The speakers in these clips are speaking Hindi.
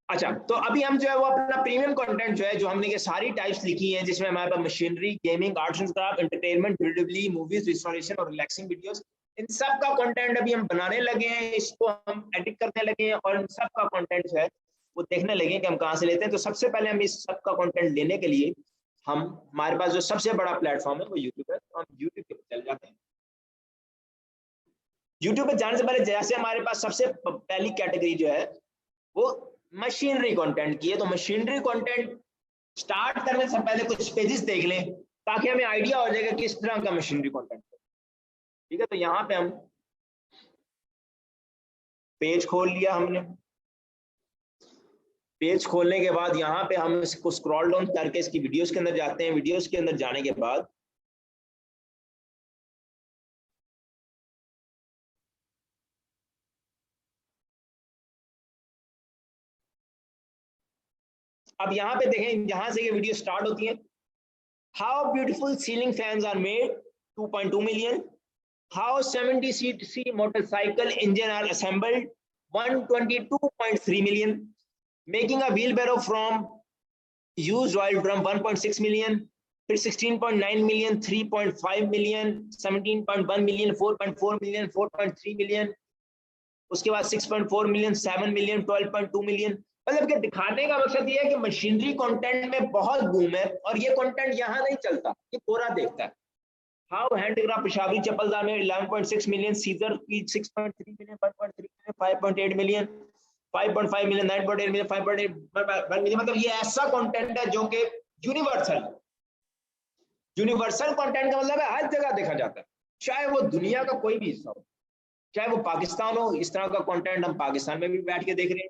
अच्छा, तो अभी हम जो है वो अपना प्रीमियम कंटेंट जो है, जो हमने ये सारी टाइप्स लिखी हैं, जिसमें हमारे पास machinery, gaming, arts and craft, entertainment, बिल्डबिली, मूवीज, रिस्टोरेशन और रिलैक्सिंग वीडियोस, इन सब का कंटेंट अभी हम बनाने लगे हैं, इसको हम एडिट करने लगे हैं और इन सब का कंटेंट जो है वो देखने लगे हैं कि हम कहाँ से लेते हैं। तो सबसे पहले हम इस सब का कंटेंट लेने के लिए हम हमारे पास जो सबसे बड़ा प्लेटफॉर्म है वो यूट्यूब है, तो हम यूट्यूब पे चले जाते हैं। यूट्यूब पे जाने से पहले जैसे हमारे पास सबसे पहली कैटेगरी जो है वो मशीनरी कंटेंट की है, तो मशीनरी कंटेंट स्टार्ट करने से पहले कुछ पेजेस देख लें ताकि हमें आइडिया हो जाएगा किस तरह का मशीनरी कंटेंट है। ठीक है, तो यहाँ पे हम पेज खोल लिया हमने। पेज खोलने के बाद यहाँ पे हम इसको स्क्रॉल डाउन करके इसकी वीडियोस के अंदर जाते हैं। वीडियोस के अंदर जाने के बाद अब यहाँ पे देखें, यहाँ से ये वीडियो स्टार्ट होती है। How beautiful ceiling fans are made, 2.2 million. How 70cc motorcycle engine are assembled, 122.3 million. Making a wheelbarrow from used oil drum, 1.6 million. फिर 16.9 million, 3.5 million, 17.1 million, 4.4 million, 4.3 million, उसके बाद 6.4 मिलियन, 7 मिलियन, 12.2 मिलियन। मतलब कि दिखाने का मकसद ये है कि मशीनरी कंटेंट में बहुत बूम है और ये कंटेंट यहाँ नहीं चलता, ये कोरा देखता है। हाउ हैंडक्राफ्ट पेशावरी चप्पलदार में 11.6 मिलियन, सीजर की 6.3 million, 1.3 million, 5.8 million, 5.5 million, 9.8 million, 5.8 million. मतलब ये ऐसा कंटेंट है जो कि यूनिवर्सल यूनिवर्सल कंटेंट का मतलब है हर जगह देखा जाता है, चाहे वो दुनिया का कोई भी हिस्सा हो, चाहे वो पाकिस्तान हो। इस तरह का कंटेंट हम पाकिस्तान में भी बैठ के देख रहे हैं।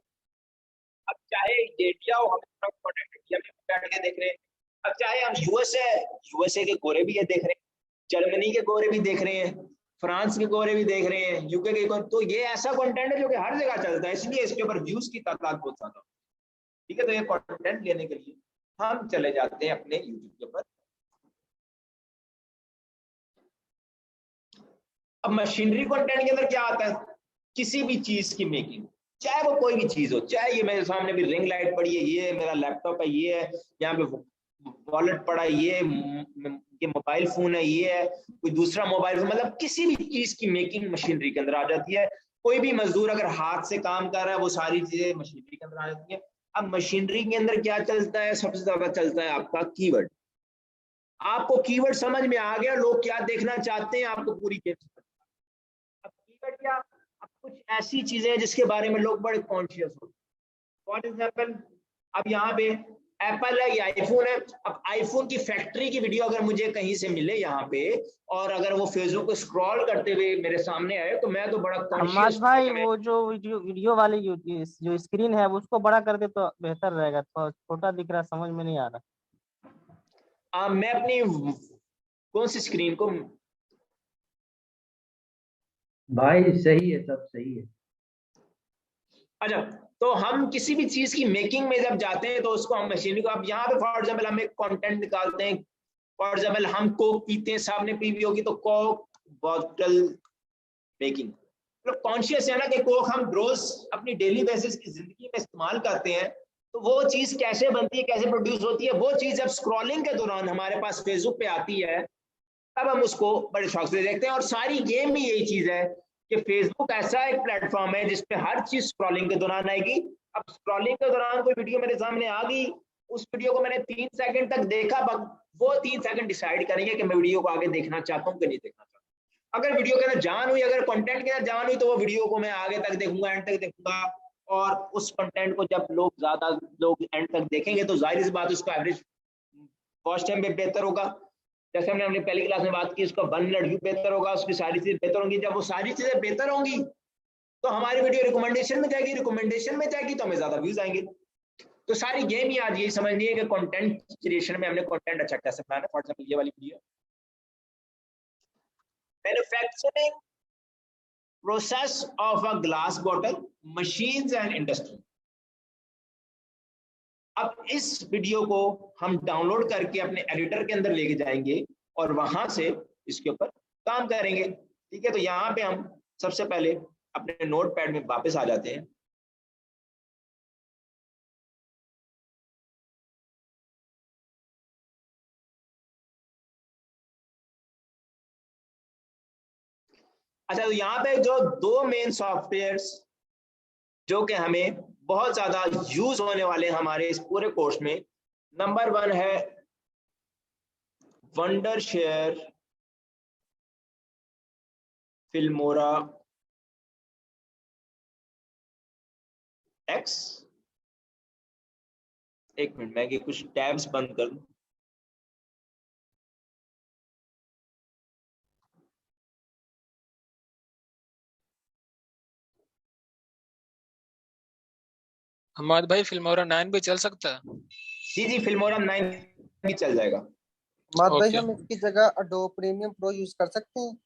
अब चाहे इंडिया हो, हम इस तरह का कंटेंट इंडिया में भी बैठ के देख रहे हैं। अब चाहे हम यूएसए के गोरे भी ये देख रहे हैं, जर्मनी के गोरे भी देख रहे हैं, फ्रांस के गोरे भी देख रहे हैं, यूके के गोरे। तो ये ऐसा कंटेंट है जो कि हर जगह चलता है, इसलिए इसके ऊपर व्यूज की तादाद बहुत ज्यादा। ठीक है, तो ये कंटेंट लेने के लिए हम चले जाते हैं अपने यूट्यूब के ऊपर। अब मशीनरी कंटेंट के अंदर क्या आता है, किसी भी चीज की मेकिंग, चाहे वो कोई भी चीज हो, चाहे ये मेरे सामने भी रिंग लाइट पड़ी है, ये मेरा लैपटॉप है, ये है यहाँ पे वॉलेट पड़ा है, ये मोबाइल फोन है, ये है कोई दूसरा मोबाइल फोन, मतलब किसी भी चीज की मेकिंग मशीनरी के अंदर आ जाती है। कोई भी मजदूर अगर हाथ से काम कर रहा है वो सारी चीजें मशीनरी के अंदर आ जाती है। अब मशीनरी के अंदर क्या चलता है, सबसे ज्यादा चलता है आपका कीवर्ड। आपको कीवर्ड समझ में आ गया, लोग क्या देखना चाहते हैं, आपको पूरी गेम। अब कीवर्ड क्या, अब कुछ ऐसी चीजें हैं जिसके बारे में लोग बड़े कॉन्शियस होते हैं। फॉर एग्जाम्पल, अब यहाँ पे एप्पल है, ये आईफोन है। अब आईफोन की फैक्ट्री की वीडियो अगर मुझे कहीं से मिले यहाँ पे, और अगर वो फेसबुक को स्क्रॉल करते हुए मेरे सामने आए, तो मैं तो बड़ा हमाद कॉन्शियस भाई, वो जो वीडियो वाली जो स्क्रीन है उसको बड़ा कर दे तो बेहतर रहेगा, थोड़ा छोटा दिख रहा है, समझ में नहीं आ रहा। मैं अपनी कौन सी स्क्रीन को, भाई सही है, सब सही है। अच्छा, तो हम किसी भी चीज की मेकिंग में जब जाते हैं तो उसको हम मशीनरी को, अब यहाँ पे फॉर एग्जाम्पल हम एक कंटेंट निकालते हैं। फॉर एग्जाम्पल हम कोक पीते हैं, सामने पी भी होगी, तो कोक बॉटल मेकिंग, मतलब कॉन्शियस है ना कि कोक हम रोज अपनी डेली बेसिस की जिंदगी में इस्तेमाल करते हैं, तो वो चीज कैसे बनती है, कैसे प्रोड्यूस होती है, वो चीज जब स्क्रॉलिंग के दौरान हमारे पास फेसबुक पे आती है, तब हम उसको बड़े शौक से देखते हैं। और सारी गेम भी यही चीज है कि फेसबुक ऐसा एक प्लेटफॉर्म है जिसपे हर चीज स्क्रॉलिंग के दौरान आएगी। अब स्क्रॉलिंग के दौरान कोई वीडियो मेरे सामने आ गई, उस वीडियो को मैंने 3 सेकंड तक देखा, वो 3 सेकंड डिसाइड करेंगे कि मैं वीडियो को आगे देखना चाहता हूँ कि नहीं देखना चाहता। अगर वीडियो के अंदर जान हुई, अगर कंटेंट के अंदर जान हुई, तो वो वीडियो को मैं आगे तक देखूंगा, एंड तक देखूंगा। और उस कंटेंट को जब ज्यादा लोग एंड तक देखेंगे तो जाहिर सी बात उसका एवरेज वॉच टाइम भी बेहतर होगा। जैसे हमने अपनी पहली क्लास में बात की, उसका 1 मिनट व्यू बेहतर होगा, उसकी सारी चीजें बेहतर होंगी। जब वो सारी चीजें बेहतर होंगी तो हमारी वीडियो रिकमेंडेशन में जाएगी, रिकमेंडेशन में जाएगी तो हमें ज्यादा व्यूज आएंगे। तो सारी गेम ही आज यही समझनी है कि कंटेंट क्रिएशन में हमने कंटेंट अच्छा कैसे बनाना है। फॉर एग्जांपल ये वाली video, manufacturing process of a glass bottle, machines and industry. अब इस वीडियो को हम डाउनलोड करके अपने एडिटर के अंदर लेके जाएंगे और वहां से इसके ऊपर काम करेंगे। ठीक है, तो यहाँ पे हम सबसे पहले अपने नोटपैड में वापस आ जाते हैं। अच्छा, तो यहाँ पे जो दो मेन सॉफ्टवेयर्स जो कि हमें बहुत ज्यादा यूज होने वाले हमारे इस पूरे कोर्स में, नंबर 1 है वंडर शेयर फिल्मोरा एक्स। एक मिनट, मैं कि कुछ टैब्स बंद कर दूं। हमाद भाई फिल्मोरा 9 भी चल सकता है? जी, फिल्मोरा 9 भी चल जाएगा। मात भाई ओके। हम इसकी जगह अडोब प्रीमियम प्रो यूज कर सकते हैं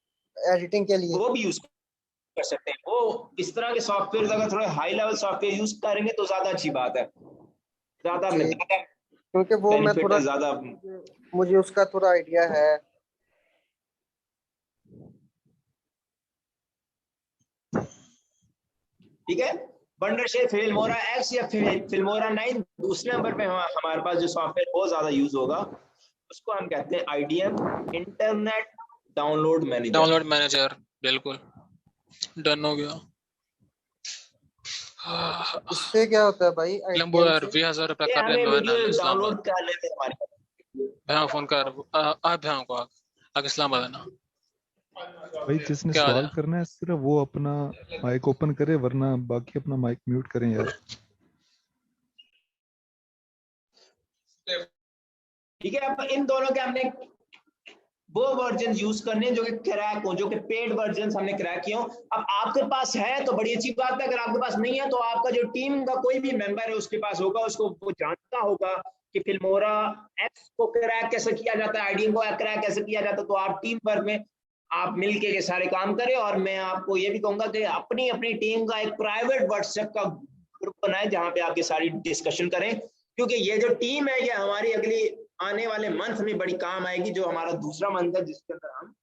एडिटिंग के लिए? वो भी यूज कर सकते हैं। वो इस तरह के सॉफ्टवेयर अगर थोड़े हाई लेवल सॉफ्टवेयर यूज करेंगे तो ज्यादा अच्छी बात है, ज्यादा जी, क्योंकि वो मैं बेनिफिट थोड़ा, है, ज्यादा। मुझे उसका थोड़ा आइडिया है। ठीक है, वंडर शेयर फिल्मोरा एक्स या फिल्मोरा 9 दूसरे नंबर पे हमारे पास जो सॉफ्टवेयर बहुत ज्यादा यूज होगा उसको हम कहते हैं IDM, internet download manager. Download manager, बिल्कुल डन हो गया। इससे क्या होता है भाई लंबो आइडियम यार से? 20,000 रुपया ये कर हमें लेना है वीडियो ना इस्लामाबाद। डाउनलोड कर लेते हैं हमारे भैया फोन कर आ भैया को आगे इस्लामाबाद है ना। भाई जिसने क्या हाल सवाल है? करना है सिर्फ वो अपना माइक ओपन करे, वरना बाकी अपना माइक म्यूट करें यार। ठीक है, अब इन दोनों के हमने वो वर्जन यूज करने जो कि क्रैक हो, जो कि पेड वर्जन हमने क्रैक किए हो। अब आपके पास है तो बड़ी अच्छी बात है, अगर आपके पास नहीं है तो आपका जो टीम का कोई भी मेंबर है उसके पास होगा, उसको वो जानता होगा कि फिल्मोरा एक्स को क्रैक कैसे किया जाता है, आईडीएम को क्रैक कैसे किया जाता है। तो आप टीम वर्क में आप मिलके के सारे काम करें। और मैं आपको ये भी कहूंगा कि अपनी अपनी टीम का एक प्राइवेट व्हाट्सएप का ग्रुप बनाए जहां पे आपकी सारी डिस्कशन करें, क्योंकि ये जो टीम है ये हमारी अगली आने वाले मंथ में बड़ी काम आएगी। जो हमारा दूसरा मंथ है जिसके अंदर हम,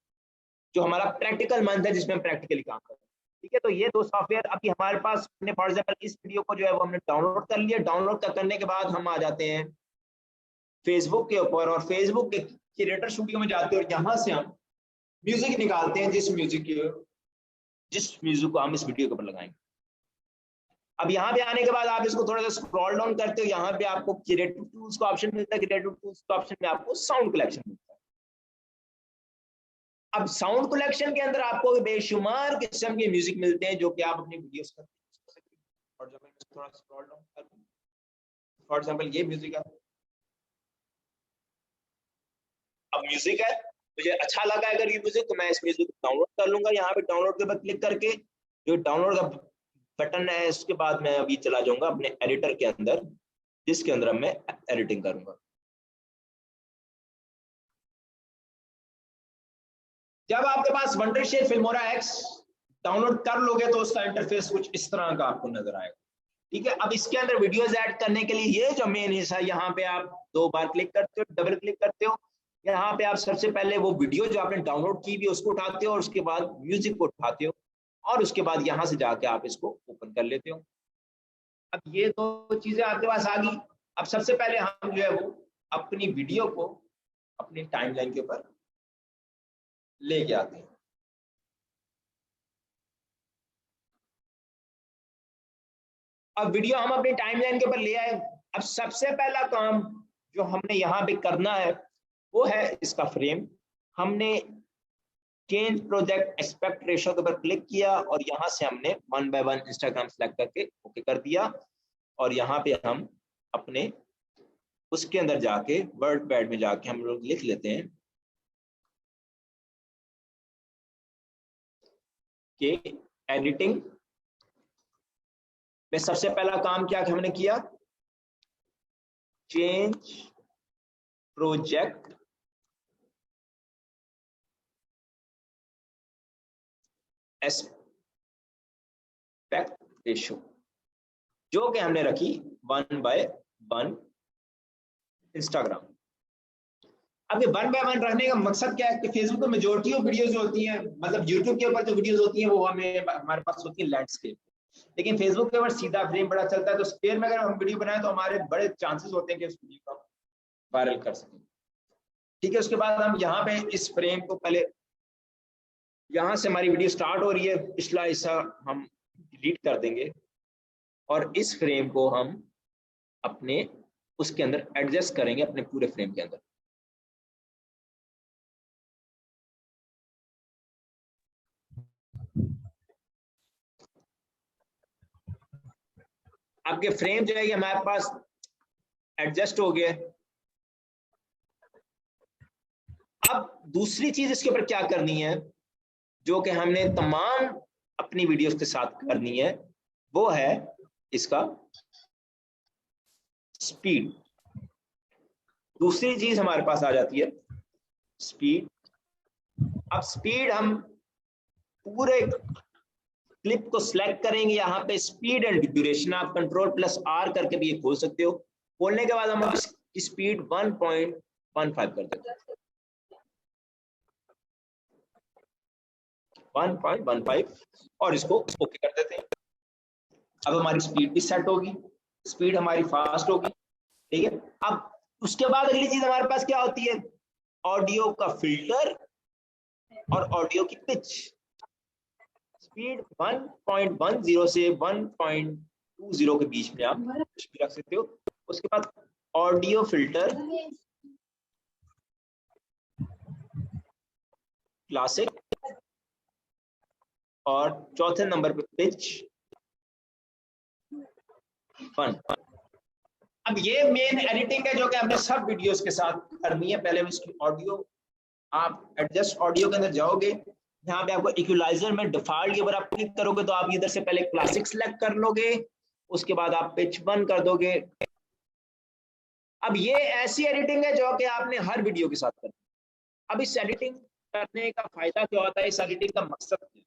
जो हमारा प्रैक्टिकल मंथ है जिसमें हम प्रैक्टिकली काम करें। ठीक है, तो ये दो सॉफ्टवेयर अभी हमारे पास, हमने फॉर एग्जांपल इस वीडियो को जो है वो हमने डाउनलोड कर लिया। डाउनलोड करने के बाद हम आ जाते हैं फेसबुक के ऊपर और फेसबुक के क्रिएटर स्टूडियो में जाते हैं और यहाँ से हम म्यूजिक निकालते हैं, जिस म्यूजिक को हम इस वीडियो के ऊपर लगाएंगे। अब यहाँ पे आने के बाद आप इसको थोड़ा सा स्क्रॉल डाउन करते हो, यहाँ पे आपको क्रिएटिव टूल्स का ऑप्शन मिलता है। क्रिएटिव टूल्स का ऑप्शन में आपको साउंड कलेक्शन मिलता है। अब साउंड कलेक्शन के अंदर आपको बेशुमार किस्म के म्यूजिक मिलते हैं जो कि आप अपनी वीडियोस पर फॉर एग्जांपल थोड़ा स्क्रॉल डाउन कर, फॉर एग्जांपल ये म्यूजिक है। अब म्यूजिक है, मुझे अच्छा लगा अगर ये म्यूजिक, तो मैं इस म्यूजिक को डाउनलोड कर लूंगा। यहाँ पे डाउनलोड के ऊपर क्लिक करके जो डाउनलोड का बटन है उसके बाद मैं अभी चला जाऊंगा अपने एडिटर के अंदर, जिसके अंदर मैं एडिटिंग करूंगा। जब आपके पास Wondershare Filmora X download कर लोगे तो उसका इंटरफेस कुछ इस तरह का आपको नजर आएगा। ठीक है, अब इसके अंदर वीडियोस ऐड करने के लिए ये जो मेन हिस्सा है, यहाँ पे आप 2 बार क्लिक करते हो, डबल क्लिक करते हो। यहाँ पे आप सबसे पहले वो वीडियो जो आपने डाउनलोड की भी उसको उठाते हो और उसके बाद म्यूजिक को उठाते हो और उसके बाद यहाँ से जाके आप इसको ओपन कर लेते हो। अब ये दो चीजें आपके पास आ गई। अब सबसे पहले हम जो है वो अपनी वीडियो को अपनी टाइमलाइन के ऊपर लेके आते हैं। अब वीडियो हम अपनी टाइमलाइन के ऊपर ले आए। अब सबसे पहला काम जो हमने यहाँ पे करना है वो है इसका फ्रेम। हमने चेंज प्रोजेक्ट एस्पेक्ट रेशियो के ऊपर क्लिक किया और यहाँ से हमने 1 by 1 इंस्टाग्राम सेलेक्ट करके ओके कर दिया। और यहाँ पे हम अपने उसके अंदर जाके वर्ड पैड में जाके हम लोग लिख लेते हैं कि एडिटिंग में सबसे पहला काम क्या हमने किया, चेंज प्रोजेक्ट एस्पेक्ट रेशियो, जो कि हमने रखी 1 by 1 इंस्टाग्राम। अब ये 1 by 1 रखने का मकसद क्या है कि फेसबुक में मेजोरिटी ऑफ वीडियोस जो होती हैं, मतलब यूट्यूब के ऊपर जो वीडियोस होती हैं वो हमारे पास होती है लैंडस्केप, लेकिन फेसबुक के ऊपर सीधा फ्रेम बड़ा चलता है। तो स्क्वायर में अगर हम वीडियो बनाएं तो हमारे बड़े चांसेस होते हैं कि उस वीडियो को वायरल कर सकें। ठीक है, उसके बाद हम यहाँ पे इस फ्रेम को पहले यहां से हमारी वीडियो स्टार्ट हो रही है, पिछला हिस्सा हम डिलीट कर देंगे और इस फ्रेम को हम अपने उसके अंदर एडजस्ट करेंगे, अपने पूरे फ्रेम के अंदर। आपके फ्रेम जो है ये हमारे पास एडजस्ट हो गया। अब दूसरी चीज इसके ऊपर क्या करनी है, जो कि हमने तमाम अपनी वीडियोस के साथ करनी है, वो है इसका स्पीड। दूसरी चीज हमारे पास आ जाती है स्पीड। अब स्पीड हम पूरे क्लिप को सिलेक्ट करेंगे, यहाँ पे स्पीड एंड ड्यूरेशन आप Ctrl+R करके भी ये खोल सकते हो। खोलने के बाद हम इसकी स्पीड 1.15 कर देते हैं, 1.15, और इसको ओके कर देते हैं। अब हमारी स्पीड भी सेट होगी, स्पीड हमारी फास्ट होगी, ठीक है। अब उसके बाद अगली चीज हमारे पास क्या होती है, ऑडियो का फिल्टर और ऑडियो की पिच। स्पीड 1.10 से 1.20 के बीच में आप कुछ भी रख सकते हो। उसके बाद ऑडियो फिल्टर, क्लासिक, और चौथे नंबर पे पिच 1। अब ये मेन एडिटिंग है जो कि हमने सब वीडियोस के साथ करनी है। पहले इसकी ऑडियो, आप एडजस्ट ऑडियो के अंदर जाओगे, यहाँ पे आपको इक्वलाइजर में डिफॉल्ट के ऊपर आप क्लिक करोगे तो आप इधर से पहले क्लासिक सेलेक्ट कर लोगे, उसके बाद आप पिच 1 कर दोगे। अब ये ऐसी एडिटिंग है जो कि आपने हर वीडियो के साथ करनी है। अब इस एडिटिंग करने का फायदा क्या होता है, इस एडिटिंग का मकसद क्या है?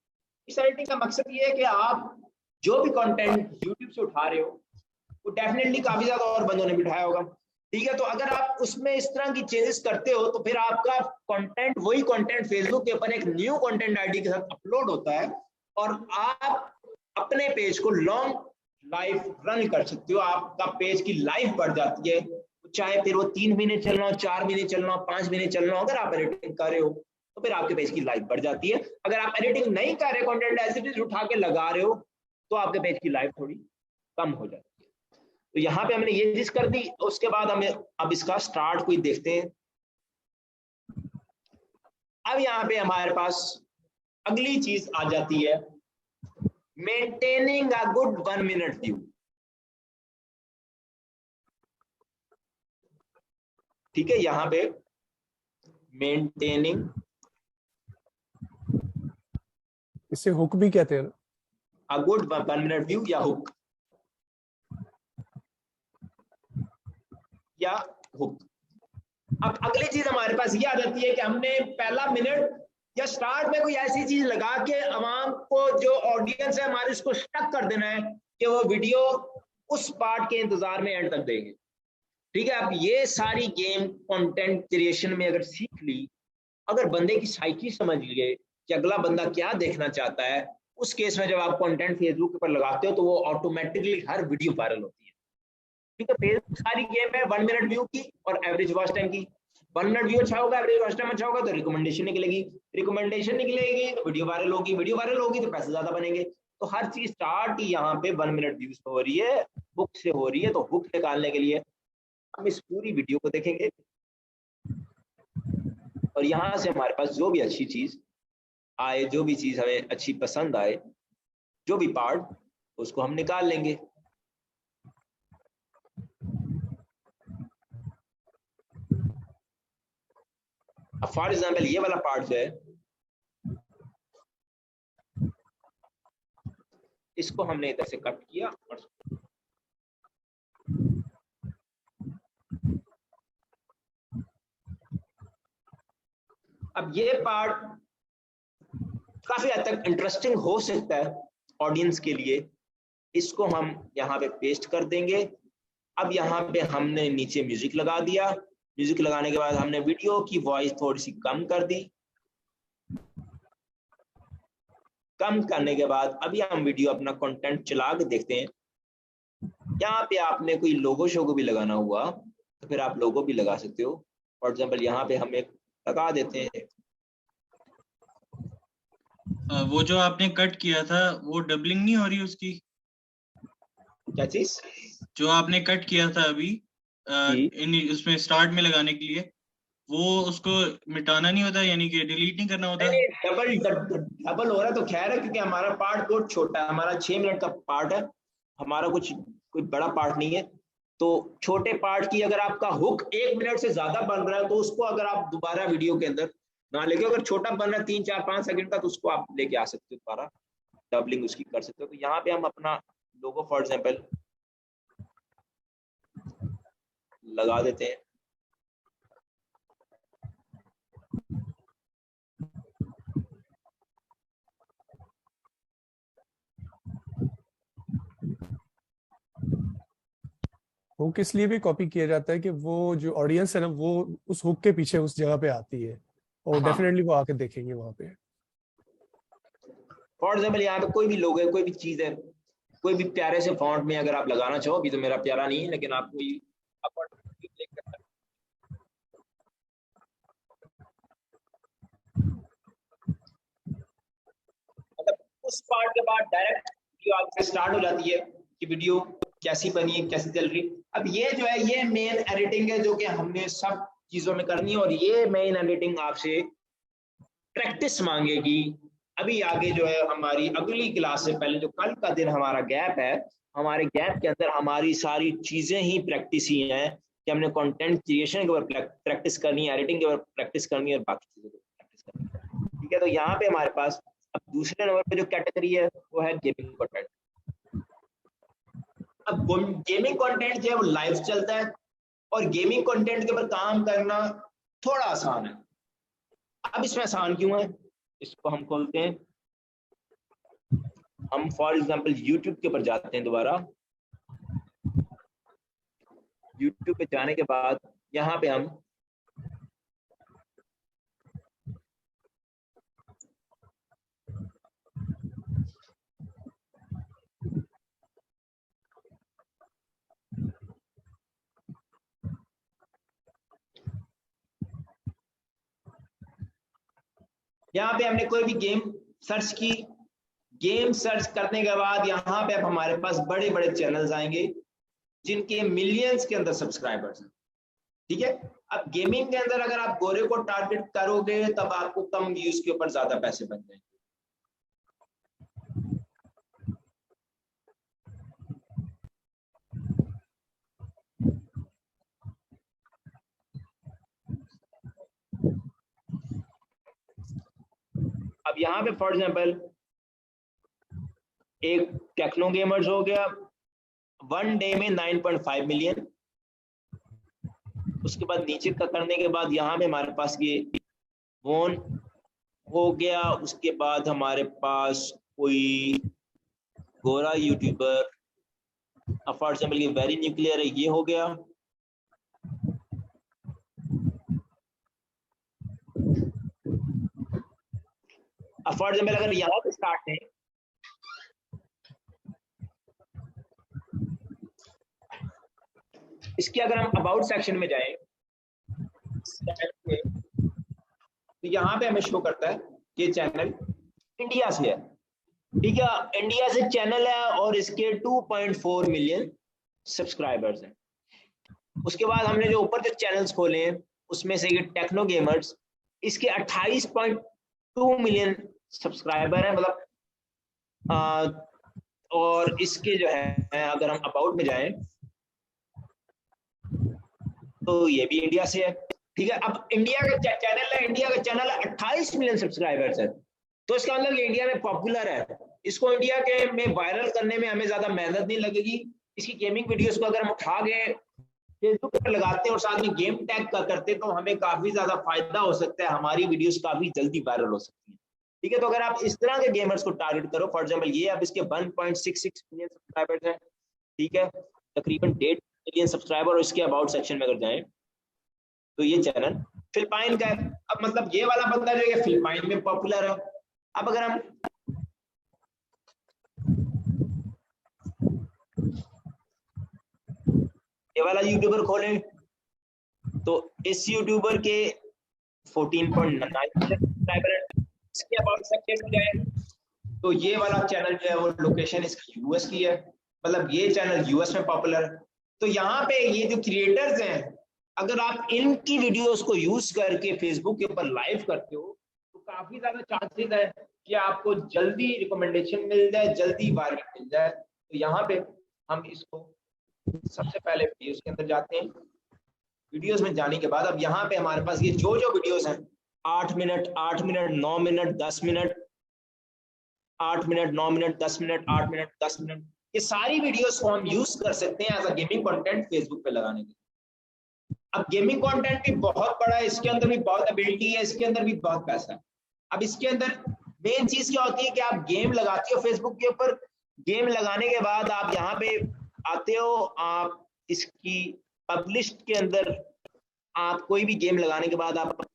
इस एडिटिंग का मकसद ये है कि आप जो भी कंटेंट YouTube से उठा रहे हो वो डेफिनेटली काफी ज्यादा और बंदों ने भी उठाया होगा, ठीक है। तो अगर आप उसमें इस तरह की चेंजेस करते हो तो फिर आपका कंटेंट, वही कंटेंट फेसबुक के ऊपर एक न्यू कंटेंट आईडी के साथ अपलोड होता है और आप अपने पेज को लॉन्ग लाइफ रन कर सकते हो। आपका पेज की लाइफ बढ़ जाती है, चाहे फिर वो 3 महीने चलना हो, 4 महीने चलना हो, 5 महीने चलना हो। अगर आप एडिटिंग कर रहे हो तो फिर आपके पेज की लाइफ बढ़ जाती है। अगर आप एडिटिंग नहीं कर रहे, कंटेंट एज इट इज उठा के लगा रहे हो, तो आपके पेज की लाइफ थोड़ी कम हो जाती है। तो यहाँ पे हमने ये चीज कर दी। उसके बाद हमें अब इसका स्टार्ट कोई देखते हैं। अब यहाँ पे हमारे पास अगली चीज आ जाती है, maintaining a good 1 minute view. ठीक है, यहाँ पे मेंटेनिंग, इसे हुक भी कहते हैं, अ गुड 1 मिनट व्यू या हुक, या हुक। अब अगली चीज हमारे पास ये आ जाती है कि हमने पहला मिनट या स्टार्ट में कोई ऐसी चीज लगा के अवाम को, जो ऑडियंस है हमारे, उसको स्टक कर देना है कि वो वीडियो उस पार्ट के इंतजार में एंड तक देंगे, ठीक है। अब ये सारी गेम कंटेंट क्रिएशन में अगर सीख ली, अगर बंदे की साइकी समझ लिए कि अगला बंदा क्या देखना चाहता है, उस केस में जब आप कंटेंट फेसबुक पर लगाते हो तो वो ऑटोमेटिकली हर वीडियो वायरल होती है, ठीक है। फेसबुक सारी गेम है 1 मिनट व्यू की और एवरेज वॉच टाइम की। 1 मिनट व्यू अच्छा होगा, एवरेज वॉच टाइम अच्छा होगा तो रिकमेंडेशन निकलेगी, रिकमेंडेशन निकलेगी तो वीडियो वायरल होगी, वीडियो वायरल होगी तो पैसे ज्यादा बनेंगे। तो हर चीज स्टार्ट ही यहाँ पे 1 मिनट व्यूज पे हो रही है, हुक से हो रही है। तो हुक निकालने के लिए हम इस पूरी वीडियो को देखेंगे और यहाँ से हमारे पास जो भी अच्छी चीज आए, जो भी चीज हमें अच्छी पसंद आए, जो भी पार्ट, उसको हम निकाल लेंगे। अब फॉर एग्जाम्पल ये वाला पार्ट जो है, इसको हमने इधर से कट किया और अब ये पार्ट काफी हद तक इंटरेस्टिंग हो सकता है ऑडियंस के लिए। इसको हम यहाँ पे पेस्ट कर देंगे। अब यहाँ पे हमने नीचे म्यूजिक लगा दिया। म्यूजिक लगाने के बाद हमने वीडियो की वॉइस थोड़ी सी कम कर दी। कम करने के बाद अभी हम वीडियो अपना कंटेंट चला के देखते हैं। यहाँ पे आपने कोई लोगो शोगो भी लगाना हुआ तो फिर आप लोगो भी लगा सकते हो। फॉर एग्जाम्पल यहाँ पे हम एक लगा देते हैं, वो जो आपने कट किया था वो डबलिंग नहीं हो रही उसकी? क्या चीज? जो आपने कट किया था अभी उसमें स्टार्ट में लगाने के लिए, वो उसको मिटाना नहीं होता, यानी कि डिलीट नहीं करना होता? डबल डबल हो रहा है तो खैर है, क्योंकि हमारा पार्ट बहुत छोटा है, हमारा 6 मिनट का पार्ट है, हमारा कोई बड़ा पार्ट नहीं है। तो छोटे पार्ट की अगर आपका हुक 1 मिनट से ज्यादा बन रहा है तो उसको अगर आप दोबारा वीडियो के अंदर ना लेके, अगर छोटा बन रहा है 3 4 5 सेकंड का, तो उसको आप लेके आ सकते हो दोबारा, डबलिंग उसकी कर सकते हो। तो यहाँ पे हम अपना लोगो फॉर एग्जांपल लगा देते हैं। हुक इसलिए भी कॉपी किया जाता है कि वो जो ऑडियंस है ना, वो उस हुक के पीछे उस जगह पे आती है और हाँ। डेफिनेटली वो आके देखेंगे वहां पे। फॉर एग्जाम्पल यहाँ पे कोई भी लोगो है, कोई भी चीज है, कोई भी प्यारे से फॉन्ट में अगर आप लगाना चाहो, अभी तो मेरा प्यारा नहीं है, लेकिन आप कोई मतलब उस पार्ट के बाद डायरेक्ट वीडियो आपसे स्टार्ट हो जाती है कि वीडियो कैसी बनी है, कैसी चल रही। अब ये जो है ये मेन एडिटिंग है जो कि हमने सब चीजों में करनी है, और ये मेन एडिटिंग आपसे प्रैक्टिस मांगेगी। अभी आगे जो है हमारी अगली क्लास से पहले जो कल का दिन हमारा गैप है, हमारे गैप के अंदर हमारी सारी चीजें ही प्रैक्टिस ही हैं कि हमने कंटेंट क्रिएशन के ऊपर प्रैक्टिस करनी है, एडिटिंग के ऊपर प्रैक्टिस करनी है, और बाकी चीजों के ऊपर प्रैक्टिस करनी है। ठीक है, तो यहाँ पे हमारे पास अब दूसरे नंबर पे जो कैटेगरी है वो है गेमिंग कंटेंट। अब गेमिंग कंटेंट जो है वो लाइव चलता है, और गेमिंग कंटेंट के ऊपर काम करना थोड़ा आसान है। अब इसमें आसान क्यों है, इसको हम खोलते हैं। हम फॉर एग्जांपल यूट्यूब के ऊपर जाते हैं दोबारा। यूट्यूब पे जाने के बाद यहाँ पे हम यहाँ पे हमने कोई भी गेम सर्च की, गेम सर्च करने के बाद यहाँ पे अब हमारे पास बड़े बड़े चैनल्स आएंगे जिनके मिलियंस के अंदर सब्सक्राइबर्स हैं। ठीक है, अब गेमिंग के अंदर अगर आप गोरे को टारगेट करोगे तब आपको कम व्यूज के ऊपर ज्यादा पैसे बन जाएंगे। अब यहाँ पे फॉर एग्जांपल एक टेक्नो गेमर्स हो गया, 1 डे में 9.5 मिलियन। उसके बाद नीचे का करने के बाद यहाँ पे हमारे पास ये वोन हो गया। उसके बाद हमारे पास कोई गोरा यूट्यूबर, फॉर एग्जांपल ये वेरी न्यूक्लियर है, ये हो गया। फॉर एग्जांपल अगर यहाँ पे स्टार्ट है, इसके अगर हम अबाउट सेक्शन में जाएं तो यहाँ पे हमें शो करता है कि चैनल इंडिया से है। ठीक है, इंडिया से चैनल है और इसके 2.4 मिलियन सब्सक्राइबर्स हैं। उसके बाद हमने जो ऊपर जो चैनल्स खोले हैं उसमें से ये टेक्नो गेमर्स, इसके 28.2 मिलियन सब्सक्राइबर है, मतलब और इसके जो है अगर हम अबाउट में जाएं तो ये भी इंडिया से है। ठीक है, अब इंडिया का चैनल है, इंडिया का चैनल है, 28 मिलियन सब्सक्राइबर्स है, तो इसका मतलब ये इंडिया में पॉपुलर है। इसको इंडिया के में वायरल करने में हमें ज्यादा मेहनत नहीं लगेगी। इसकी गेमिंग वीडियोस को अगर हम उठा के फेसबुक पर लगाते हैं और साथ में गेम टैग करते हैं तो हमें काफी ज्यादा फायदा हो सकता है, हमारी वीडियोस काफी जल्दी वायरल हो सकती है। ठीक है, तो अगर आप इस तरह के गेमर्स को टारगेट करो, फॉर एग्जांपल ये अब इसके 1.66 मिलियन सब्सक्राइबर्स हैं। ठीक है, तकरीबन 1.5 मिलियन सब्सक्राइबर, और इसके अबाउट सेक्शन में अगर जाएं तो ये चैनल फिलिपाइन का है। अब मतलब ये वाला बंदा जो है फिलिपाइन में पॉपुलर है। अब अगर हम ये वाला यूट्यूबर खोलें तो इस यूट्यूबर के 14.9 मिलियन सब्सक्राइबर है। इसके अबाउट सेक्शन में जाएं तो ये वाला चैनल जो है वो लोकेशन इसकी यूएस की है, मतलब ये चैनल यूएस में पॉपुलर है। तो यहाँ पे ये जो क्रिएटर्स हैं, अगर आप इनकी वीडियोस को यूज करके फेसबुक के ऊपर लाइव करते हो तो काफी ज्यादा चांसेस है कि आपको जल्दी रिकमेंडेशन मिल जाए, जल्दी वायरल मिल जाए। तो यहाँ पे हम इसको सबसे पहले वीडियोस के अंदर जाते हैं। वीडियोस में जाने के बाद अब यहाँ पे हमारे पास ये जो वीडियोस हैं 8 minute, 8 minute, 9 minute, 10 minute, 8 minute, 9 minute, 10 minute, 8 minute, 10 minute, ये सारी वीडियोस को हम यूज कर सकते हैं as a gaming content Facebook पे लगाने के। अब गेमिंग कंटेंट भी बहुत बड़ा है, इसके अंदर भी बहुत एबिलिटी है, इसके अंदर भी बहुत पैसा है। अब इसके अंदर मेन चीज क्या होती है कि आप गेम लगाते हो फेसबुक के ऊपर, गेम लगाने के बाद आप यहाँ पे आते हो, आप इसकी पब्लिश के अंदर आप कोई भी गेम लगाने के बाद आप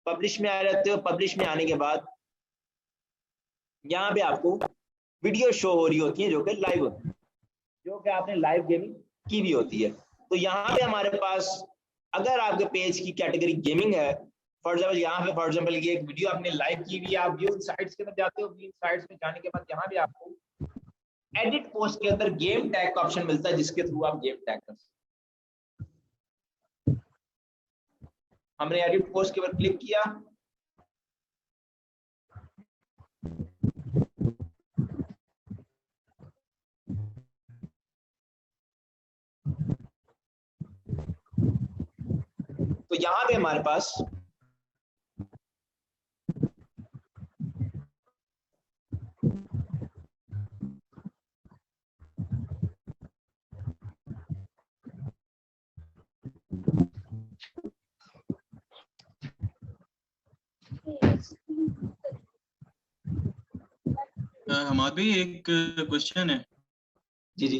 पब्लिश में आ जाते हो। पब्लिश में आने के बाद यहाँ पे आपको वीडियो शो हो रही होती है जो कि लाइव होती है, जो कि आपने लाइव गेमिंग की भी होती है। तो यहाँ पे हमारे पास अगर आपके पेज की कैटेगरी गेमिंग है, फॉर एग्जाम्पल यहाँ पे फॉर एग्जाम्पल ये एक वीडियो आपने लाइव की हुई है, आप व्यू साइट्स के अंदर जाते हो, व्यू साइट्स में जाने के बाद यहाँ पे आपको एडिट पोस्ट के अंदर गेम टैग का ऑप्शन मिलता है, जिसके थ्रू आप गेम टैग कर सकते हैं। हमने एडिट पोस्ट के ऊपर क्लिक किया, तो यहाँ पे हमारे पास हमारे भी एक क्वेश्चन है। जी जी,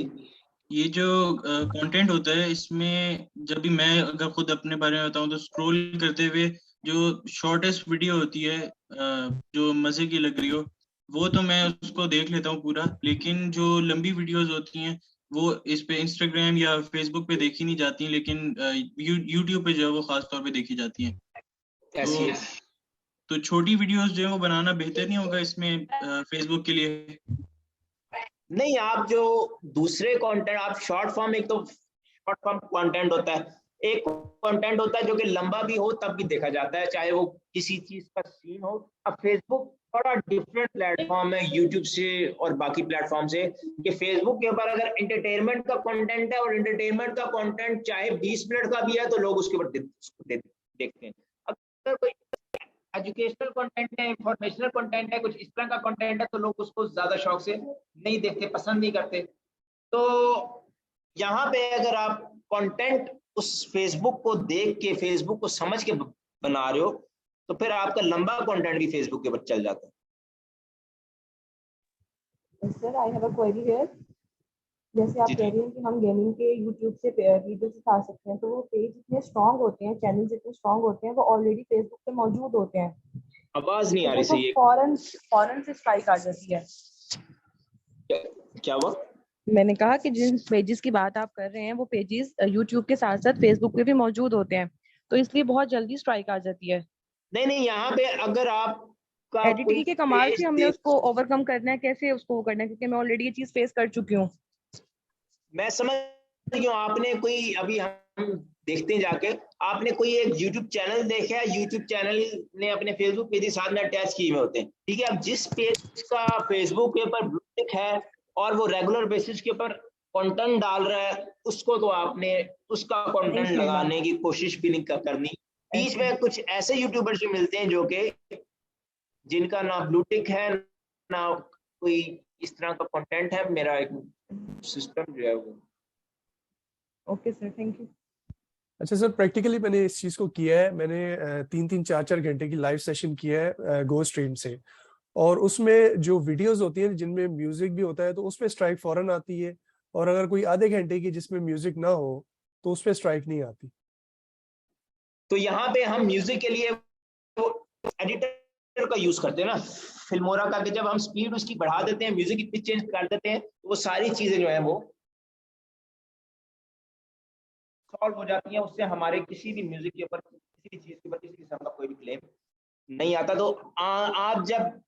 ये जो कंटेंट होता है इसमें जब भी मैं अगर खुद अपने बारे में बताऊं तो स्क्रॉल करते हुए जो शॉर्टेस्ट वीडियो होती है जो मजे की लग रही हो वो तो मैं उसको देख लेता हूँ पूरा, लेकिन जो लंबी वीडियोस होती हैं वो इस पे इंस्टाग्राम या फेसबुक पे देखी नहीं जाती, लेकिन यूट्यूब पे जो है वो खास तौर पे देखी जाती हैं। ऐसी है। तो छोटी वीडियोस जो है वो बनाना बेहतर नहीं होगा इसमें फेसबुक के लिए? नहीं, आप जो दूसरे कंटेंट आप शॉर्ट फॉर्म, एक तो शॉर्ट फॉर्म कंटेंट होता है, एक कंटेंट होता है जो कि लंबा भी हो तब भी देखा जाता है, चाहे वो किसी चीज का सीन हो। अब फेसबुक थोड़ा डिफरेंट प्लेटफॉर्म है यूट्यूब से और बाकी प्लेटफॉर्म से, कि फेसबुक के ऊपर अगर एंटरटेनमेंट का कंटेंट है और एंटरटेनमेंट का कंटेंट चाहे 20 मिनट का भी है तो लोग उसके ऊपर देखते हैं। अगर कोई एजुकेशनल कंटेंट है, इंफॉर्मेशनल कंटेंट है, कुछ इस तरह का कंटेंट है तो लोग उसको ज्यादा शौक से नहीं देखते, पसंद नहीं करते। तो यहाँ पे अगर आप कंटेंट उस फेसबुक को देख के, फेसबुक को समझ के बना रहे हो तो फिर आपका लंबा कंटेंट भी फेसबुक के ऊपर चल जाता है। Sir I have a query here. जैसे आप कह रहे हैं कि हम गेमिंग के यूट्यूब से वीडियो सिखा सकते हैं, तो वो पेज इतने स्ट्रांग होते हैं, चैनल इतने स्ट्रांग होते हैं, वो ऑलरेडी फेसबुक पे मौजूद होते हैं। आवाज नहीं आ रही तो सही है। फौरन से स्ट्राइक आ जाती है। क्या हुआ? मैंने कहा कि जिन पेजेस की बात आप कर रहे हैं वो पेजेस यूट्यूब के साथ साथ फेसबुक पे भी मौजूद होते हैं, तो इसलिए बहुत जल्दी स्ट्राइक आ जाती है। नहीं, यहाँ पे अगर आप एडिटिंग के कमाल से हमने उसको ओवरकम करना है, कैसे उसको करना है, क्योंकि मैं ऑलरेडी ये चीज फेस कर चुकी हूँ। मैं समझ रही हूँ, आपने कोई अभी हम देखते हैं जाके, आपने कोई एक YouTube चैनल देखा है, YouTube चैनल ने अपने फेसबुक पेज के साथ में अटैच किए हुए होते हैं, ठीक है। अब जिस पेज का फेसबुक के ऊपर ब्लू टिक है और वो रेगुलर बेसिस के ऊपर कंटेंट डाल रहा है, उसको तो आपने उसका कंटेंट लगाने की कोशिश भी नहीं करनी। बीच में कुछ ऐसे यूट्यूबर्स भी मिलते हैं जो कि जिनका ना ब्लू टिक है ना कोई इस तरह का कंटेंट है। मेरा एक सिस्टम जो है वो। Okay sir, thank you. अच्छा सर, प्रैक्टिकली मैंने इस चीज को किया है। मैंने 3-3, 4-4 घंटे की लाइव सेशन किया है गो स्ट्रीम से, और उसमें जो वीडियोस होती हैं जिनमें म्यूजिक भी होता है तो उस पर स्ट्राइक फौरन आती है, और अगर कोई आधे घंटे की जिसमें म्यूजिक ना हो तो उस पर स्ट्राइक नहीं आती। तो यहाँ पे हम म्यूजिक के लिए वो एडिटर का यूज करते हैं ना, फिल्मोरा का, कि जब हम स्पीड उसकी बढ़ा देते हैं, म्यूजिक की पिच चेंज कर देते हैं, तो वो सारी चीजें जो है वो सॉल्व हो जाती हैं। उससे हमारे किसी भी म्यूजिक के ऊपर, किसी भी चीज के ऊपर, किसी किस्म का कोई भी क्लेम नहीं आता। तो आप जब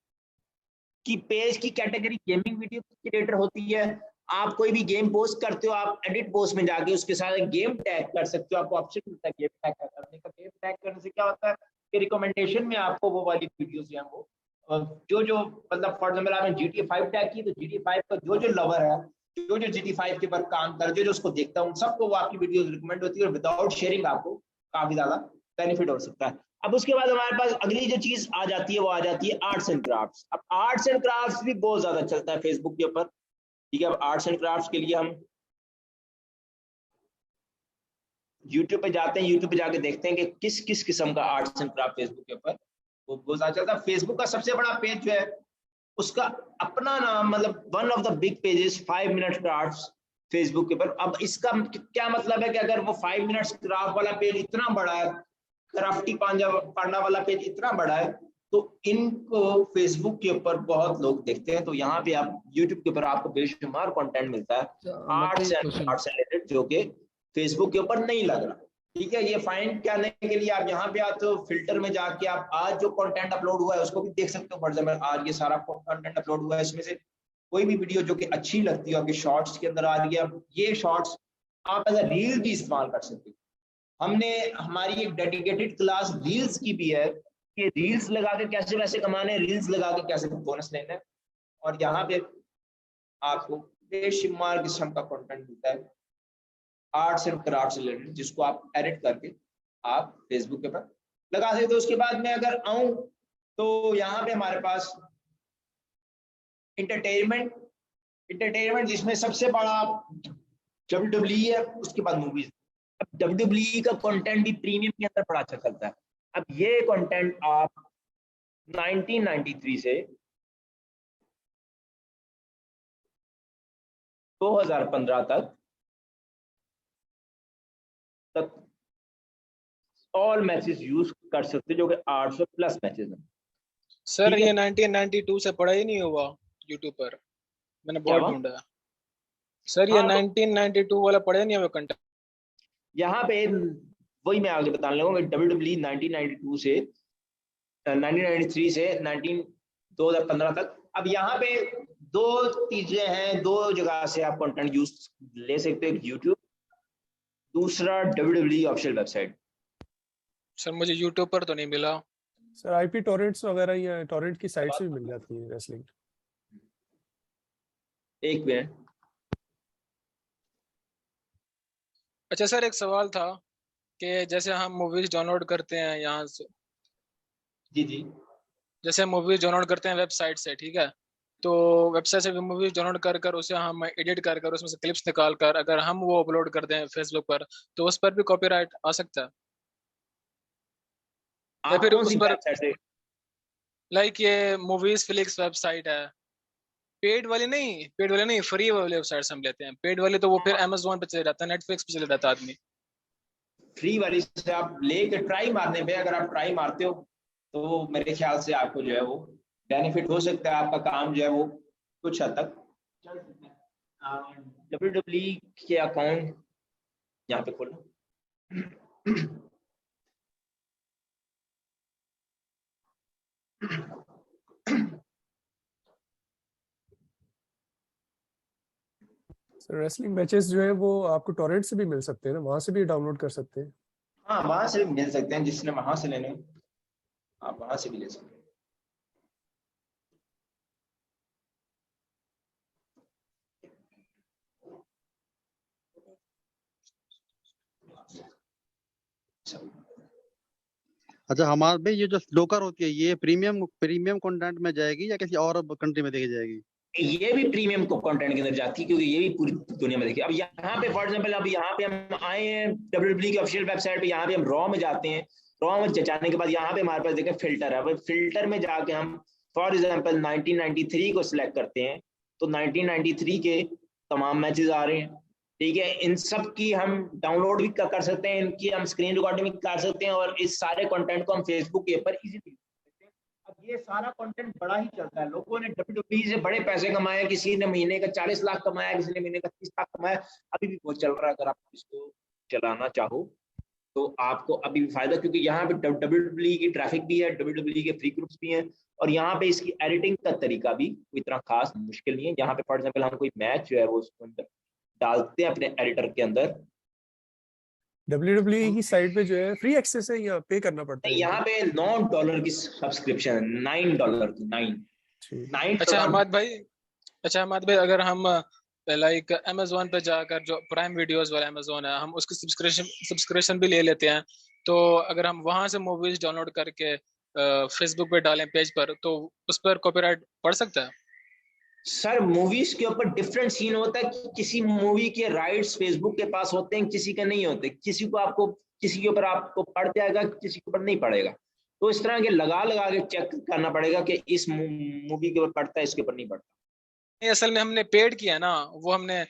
कि पेज की कैटेगरी गेमिंग वीडियो क्रिएटर होती है। आप कोई भी गेम पोस्ट करते हो, आप एडिट पोस्ट में जाके उसके साथ गेम टैग कर सकते हो, आपको ऑप्शन मिलता है गेम टैग करने का। गेम टैग करने से क्या होता है कि रिकमेंडेशन में आपको वो वाली वीडियोस या वो जो मतलब फॉर एग्जांपल आपने GTA 5 टैग की, तो GTA 5 का जो लवर है, जो GTA 5 के ऊपर काम कर, जो उसको देखता है, उन सबको वो आपकी वीडियोस रिकमेंड होती है और विदाउट शेयरिंग आपको काफी ज्यादा बेनिफिट हो सकता है। अब उसके बाद हमारे पास अगली जो चीज आ जाती है वो आ जाती है आर्ट्स एंड क्राफ्ट्स। अब आर्ट्स एंड क्राफ्ट्स भी बहुत ज्यादा चलता है फेसबुक के ऊपर, ठीक है। अब आर्ट्स एंड क्राफ्ट्स के लिए हम यूट्यूब पे जाते हैं, यूट्यूब पे जाके देखते हैं कि किस किस किस्म का आर्ट्स एंड क्राफ्ट फेसबुक के ऊपर वो बहुत ज्यादा चलता है। फेसबुक का सबसे बड़ा पेज जो है उसका अपना नाम, मतलब one of the big pages 5 minute crafts Facebook के ऊपर। अब इसका क्या मतलब है कि अगर वो 5 मिनट्स क्राफ्ट वाला पेज इतना बड़ा है, क्राफ्टी पांडा वाला पेज इतना बड़ा है, तो इनको फेसबुक के ऊपर बहुत लोग देखते हैं। तो यहाँ पे आप यूट्यूब के ऊपर आपको बेशुमार कंटेंट मिलता है आर्ट्स एंड रिलेटेड, जो कि फेसबुक के ऊपर नहीं लग रहा, ठीक है। ये फाइंड करने के लिए आप यहाँ पे आते हो, फिल्टर में जाके आप आज जो कंटेंट अपलोड हुआ है उसको भी देख सकते हो। फॉर एग्जाम्पल आज ये सारा कंटेंट अपलोड हुआ है, इसमें से कोई भी वीडियो जो कि अच्छी लगती है आपके शॉर्ट्स के अंदर आ रही है, ये शॉर्ट्स आप एज अ रील भी इस्तेमाल कर सकते हो। हमने हमारी एक डेडिकेटेड क्लास रील्स की भी है कि रील्स लगा के कैसे पैसे कमाने, रील्स लगा के कैसे बोनस लेना है। और यहाँ पे आपको बेशुमार किस्म का कंटेंट मिलता है आर्ट्स एंड क्राफ्ट्स रिलेटेड, जिसको आप एडिट करके आप फेसबुक के ऊपर लगा सकते हो। उसके बाद में अगर आऊं तो यहाँ पे हमारे पास इंटरटेनमेंट जिसमें सबसे बड़ा WWE है, उसके बाद मूवीज। अब WWE का कंटेंट भी प्रीमियम के अंदर बड़ा अच्छा चलता है। अब ये कंटेंट आप 1993 से 2015 तक ऑल मैचेस यूज कर सकते जो कि 800 प्लस मैचेस हैं। सर ठीक है। ये 1992 से पड़ा ही नहीं हुआ यूट्यूब पर, मैंने क्या बहुत हुआ? ढूंढा। सर ये हाँ, तो 1992 वाला पड़ा ही नहीं हुआ कंटेंट। यहाँ पे वही मैं आगे बताने लगा कि WWE 1992 से 1993 से 2015 तक। अब यहाँ पे दो चीजें हैं, दो जगह से आप कंटेंट यूज ले सकते हो, यूट्यूब, दूसरा WWE ऑफिशियल वेबसाइट। सर मुझे यूट्यूब पर तो नहीं मिला। सर आईपी टॉरेंट्स वगैरह या टॉरेंट की साइट से भी मिल जाती है रेसलिंग। एक मिनट। अच्छा सर एक सवाल था कि जैसे हम मूवीज डाउनलोड करते हैं यहाँ से, जी जी, जैसे मूवीज डाउनलोड करते हैं वेबसाइट से, ठीक है, तो वेबसाइट से मूवीज डाउनलोड कर कर उसे हम एडिट कर कर उसमें से क्लिप्स निकाल कर अगर हम वो अपलोड कर दें फेसबुक पर, तो उस पर भी कॉपीराइट आ सकता है? या आप फिर कौन उस सी पर वेबसाइट से? लाइक ये मूवीज फ्लिक्स वेबसाइट है, पेड वाली नहीं फ्री वाली वेबसाइट से हम लेते हैं। पेड वाली तो वो फिर अमेज़न पे चले जाता है, नेटफ्लिक्स पे चले जाता है आदमी। फ्री वाली से आप लेके ट्राई मारने पे, अगर आप ट्राई मारते हो तो मेरे ख्याल से आपको जो है वो बेनिफिट हो सकता है, आपका काम जो है वो कुछ हद तक चल सकता है। WWE के अकाउंट यहाँ पे खोलो। सर रेसलिंग मैचेस जो है वो आपको टॉरेंट से भी मिल सकते हैं ना, वहां से भी डाउनलोड कर सकते हैं? हाँ, वहां से भी मिल सकते हैं, जिसने वहां से लेने आप वहां से भी ले सकते हैं। अच्छा हमारे भाई ये जो स्लोकर होती है ये प्रीमियम कंटेंट में जाएगी या किसी और कंट्री में देखी जाएगी? ये भी प्रीमियम कंटेंट के अंदर जाती है, क्योंकि ये भी पूरी दुनिया में देखिए। अब यहाँ पे फॉर एग्जांपल अब यहाँ पे हम आए हैं WWE की ऑफिशियल वेबसाइट पे, यहाँ पे हम रॉ में जाते हैं। रॉ में जाने के बाद यहाँ पे हमारे पास देखें फिल्टर है, फिल्टर में जाके हम फॉर एग्जांपल 1993 को सिलेक्ट करते हैं तो 1993 के तमाम मैचेस आ रहे हैं, ठीक है। इन सब की हम डाउनलोड भी कर सकते हैं, इनकी हम स्क्रीन रिकॉर्डिंग भी कर सकते हैं और इस सारे कंटेंट को हम फेसबुक के ऊपर इजीली। अब ये सारा कंटेंट बड़ा ही चलता है, लोगों ने WWE से बड़े पैसे कमाए, किसी ने महीने का 40 लाख कमाया, किसी ने महीने का 30 लाख कमाया, अभी भी बहुत चल रहा है। अगर आप इसको चलाना चाहो तो आपको अभी भी फायदा, क्योंकि यहाँ पे WWE की ट्रैफिक भी है, WWE के फ्री ग्रुप्स भी हैं, और यहाँ पे इसकी एडिटिंग का तरीका भी इतना खास मुश्किल नहीं है। यहाँ पे फॉर एग्जाम्पल हम कोई मैच जो है वो उसके अंदर डालते हैं अपने एडिटर के अंदर। WWE की साइट पे जो है फ्री एक्सेस है या पे करना पड़ता है? यहाँ पे $9 की सब्सक्रिप्शन है, $9 की, 9 अच्छा हमाद भाई, अगर हम लाइक अमेजोन पे जाकर जो प्राइम वीडियोस वाला अमेजोन है, हम उसकी सब्सक्रिप्शन भी ले लेते हैं, तो अगर हम वहां से मूवीज डाउनलोड करके फेसबुक पे डालें पेज पर, तो उस पर कॉपीराइट पड़ सकता है? सर मूवीज के ऊपर डिफरेंट सीन होता है कि किसी मूवी के राइट्स फेसबुक के पास होते हैं, किसी के नहीं होते। किसी के ऊपर आपको पड़ जाएगा, किसी के ऊपर नहीं पड़ेगा। तो इस तरह के लगा के चेक करना पड़ेगा कि इस मूवी के ऊपर पड़ता है, इसके ऊपर नहीं पड़ता। नहीं, असल में हमने पेड किया ना, वो हमने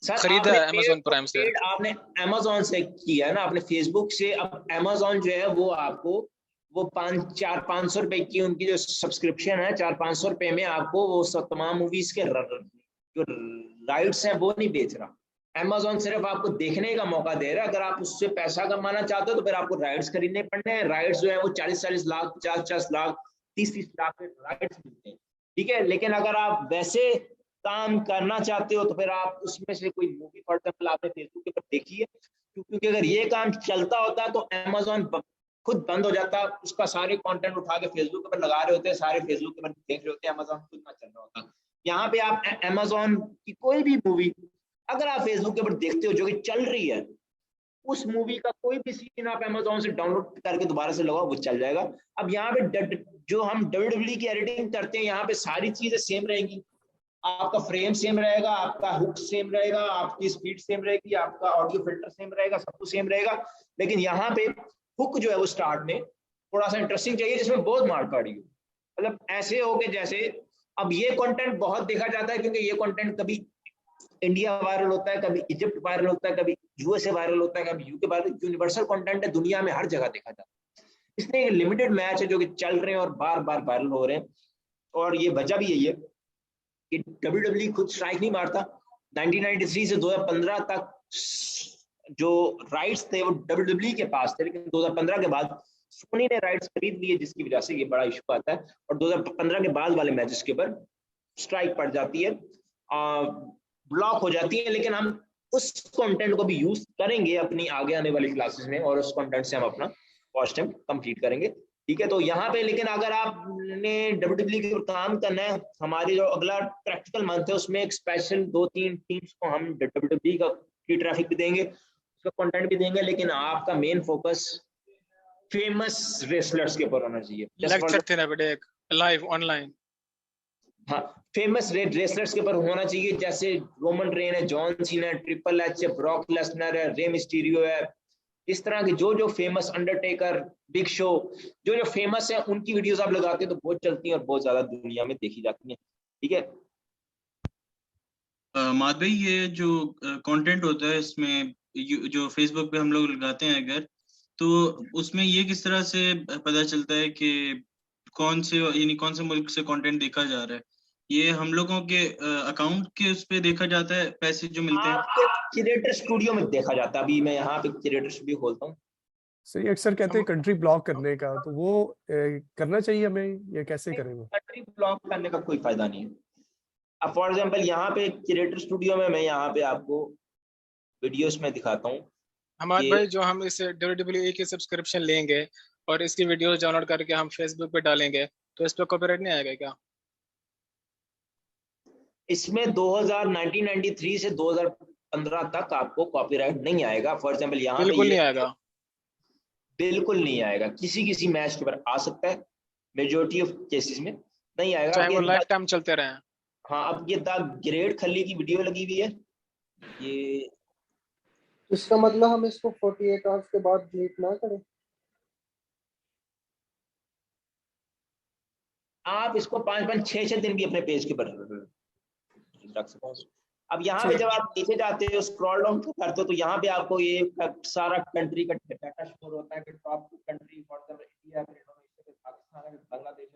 सर खरीदा है अमेजोन प्राइम से। आपने अमेजोन से किया है ना, आपने फेसबुक से। अब अमेजोन जो है वो आपको वो 500 रुपए की उनकी जो सब्सक्रिप्शन है, 400-500 रुपए में आपको वो सब तमाम मूवीज के जो राइट्स हैं वो नहीं बेच रहा। अमेजोन सिर्फ आपको देखने का मौका दे रहा है। अगर आप उससे पैसा कमाना चाहते हो तो फिर आपको राइट्स खरीदने पड़ने हैं। राइट्स जो है वो 40-40 लाख, 50-50 लाख, 30-30 लाख के राइट्स मिलते हैं, ठीक है। लेकिन अगर आप वैसे काम करना चाहते हो तो फिर आप उसमें से कोई मूवी फॉर एग्जाम्पल आपने फेसबुक के ऊपर देखी है, क्योंकि अगर ये काम चलता होता तो अमेजोन खुद बंद हो जाता। उसका सारे कंटेंट उठा के फेसबुक पर लगा रहे होते हैं, सारे फेसबुक के पर देख रहे होते हैं, अमेजोन खुद ना चल रहा होता। यहाँ पे आप अमेजोन की कोई भी मूवी अगर आप फेसबुक के ऊपर देखते हो जो कि चल रही है, उस मूवी का कोई भी सीन आप अमेजोन से डाउनलोड करके दोबारा से लगाओ, वो चल जाएगा। अब यहाँ पे जो हम WWE की एडिटिंग करते हैं, यहाँ पे सारी चीजें सेम रहेंगी। आपका फ्रेम सेम रहेगा, आपका हुक सेम रहेगा, आपकी स्पीड सेम रहेगी, आपका ऑडियो फिल्टर सेम रहेगा, सब कुछ सेम रहेगा। लेकिन यहाँ पे हुक जो है वो स्टार्ट में थोड़ा सा इंटरेस्टिंग चाहिए, जिसमें बहुत मार पड़ी हो। मतलब ऐसे हो कि जैसे अब ये कंटेंट बहुत देखा जाता है, क्योंकि ये कंटेंट कभी इंडिया वायरल होता है, कभी इजिप्ट वायरल होता है, कभी यूएसए वायरल होता है, कभी यूके वायरल। यूनिवर्सल कंटेंट है, दुनिया में हर जगह देखा जाता है। इसलिए एक लिमिटेड मैच है जो कि चल रहे हैं और बार बार वायरल हो रहे हैं। और ये वजह भी यही है कि WWE खुद स्ट्राइक नहीं मारता। 1993 से 2015 तक जो राइट्स थे वो WWE के पास थे, लेकिन 2015 के बाद सोनी ने राइट्स खरीद लिए, जिसकी वजह से ये बड़ा इशू आता है। और 2015 के बाद वाले मैचेस के ऊपर स्ट्राइक पड़ जाती है, ब्लॉक हो जाती है। लेकिन हम उस कंटेंट को भी यूज करेंगे अपनी आगे आने वाली क्लासेस में, और उस कंटेंट से हम अपना वॉच टाइम कंप्लीट करेंगे, ठीक है। तो यहाँ पे लेकिन अगर आपने WWE के ऊपर काम करना है, हमारी जो अगला प्रैक्टिकल मंथ है उसमें एक स्पेशल 2-3 टीम्स को हम WWE की ट्रैफिक भी देंगे, उसका कंटेंट भी देंगे। लेकिन आपका मेन फोकस फेमस रेसलर्स के ऊपर होना चाहिए। लेक्चर थे ना बेटे लाइव ऑनलाइन। हाँ, फेमस रेसलर्स के ऊपर होना चाहिए, जैसे रोमन रेन है, जॉन सीना है, ट्रिपल एच है, ब्रॉक लेसनर है, रे मिस्टीरियो है। इस तरह के जो फेमस, अंडरटेकर, बिग शो, जो फेमस है उनकी वीडियोस आप लगाते हैं तो बहुत चलती हैं और बहुत ज्यादा दुनिया में देखी जाती हैं, ठीक है। माद भाई, ये जो कंटेंट होता है इसमें जो फेसबुक पे हम लोग लगाते हैं अगर, तो उसमें ये किस तरह से पता चलता है कि कौन से मुल्क से कंटेंट देखा जा रहा है? ये हम लोगों के अकाउंट के उस पे देखा जाता है, पैसे जो मिलते हैं? आपके क्रिएटर स्टूडियो में देखा जाता है। अभी मैं यहाँ पे क्रिएटर स्टूडियो खोलता हूँ। सही, अक्सर कहते हैं कंट्री ब्लॉक करने का, तो वो करना चाहिए हमें, या कैसे करें वो? कंट्री ब्लॉक करने का कोई फायदा नहीं है। अब फॉर एग्जांपल यहाँ पे क्रिएटर स्टूडियो में मैं यहाँ पे आपको वीडियोस में दिखाता हूँ। हमारे भाई, जो हम इस WWE की सब्सक्रिप्शन लेंगे और इसकी वीडियोस डाउनलोड करके हम फेसबुक पे डालेंगे, तो इस पर कॉपीराइट नहीं आएगा क्या? इसमें 1993 से 2015 तक आपको कॉपीराइट नहीं आएगा। फॉर एग्जांपल यहाँ पे बिल्कुल नहीं आएगा। बिल्कुल नहीं आएगा। किसी मैच के ऊपर आ सकता है, मेजोरिटी ऑफ केसेस में नहीं आएगा, चाहे वो लाइफ टाइम चलते रहे। हाँ, अब ये द ग्रेट खली की वीडियो लगी हुई है, ये इसका मतलब हम इसको 48 आवर्स के बाद डिलीट ना करें? आप इसको 5-5, 6-6 दिन भी अपने पेज के ऊपर रख सकते हैं। अब यहाँ पे जब आप नीचे जाते हो, स्क्रॉल डाउन करते हो, तो यहाँ पे आपको ये सारा कंट्री का डाटा शो होता है कि top country for example India, Indonesia, Pakistan, Bangladesh,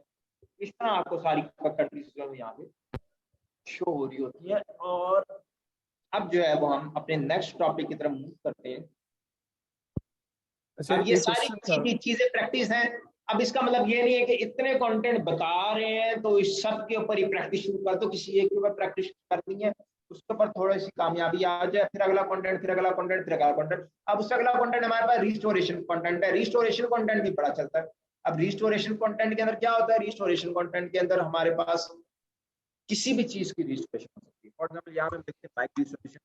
इस तरह आपको सारी कंट्रीज जो है यहाँ पे शो हो रही होती है। और अब जो है वो हम अपने नेक्स्ट टॉपिक की तरफ मूव करते हैं। अच्छा, अब ये एक सारी क्वेश्चन था। चीजें प्रैक्टिस हैं। अब इसका मतलब ये नहीं है कि इतने कंटेंट बता रहे हैं तो इस सब के ऊपर ही प्रैक्टिस शुरू कर दो, किसी एक के ऊपर प्रैक्टिस करनी है, उसके ऊपर थोड़ी सी कामयाबी आ जाए, फिर अगला कंटेंट, फिर अगला कंटेंट, फिर अगला कंटेंट। अब उससे अगला कंटेंट हमारे पास रिस्टोरेशन कंटेंट है। रिस्टोरेशन कंटेंट भी बड़ा चलता है। अब रिस्टोरेशन कंटेंट के अंदर क्या होता है? रिस्टोरेशन कंटेंट के अंदर हमारे पास किसी भी चीज की रिस्टोरेशन हो सकती है। फॉर एग्जाम्पल यहाँ पे देखते हैं बाइक रिस्टोरेशन,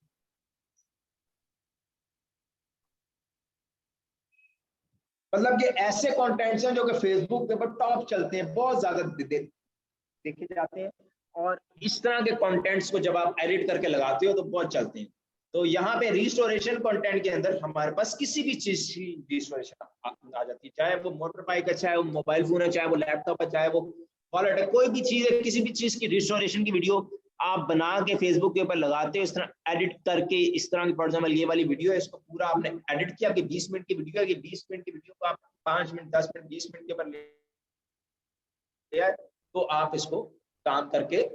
मतलब ये ऐसे कंटेंट्स हैं जो कि फेसबुक के ऊपर टॉप चलते हैं, बहुत ज्यादा देखे जाते हैं। और इस तरह के कंटेंट्स को जब आप एडिट करके लगाते हो तो बहुत चलते हैं। तो यहाँ पे रिस्टोरेशन कंटेंट के अंदर हमारे पास किसी भी चीज की रिस्टोरेशन आ जाती है, चाहे वो मोटर बाइक है, चाहे वो मोबाइल फोन है, चाहे वो लैपटॉप है, चाहे वो वॉलेट है, कोई भी चीज है, किसी भी चीज की रिस्टोरेशन की वीडियो आप बना के फेसबुक के ऊपर लगाते हो, इस तरह एडिट करके। इस तरह की फॉर एग्जाम्पल ये वाली वीडियो है, इसको पूरा आपने एडिट किया, आपकी 20 मिनट की वीडियो है, ये 20 मिनट की वीडियो को आप 5 मिनट, 10 मिनट, 20 मिनट के ऊपर ले आए, तो आप इसको काम करके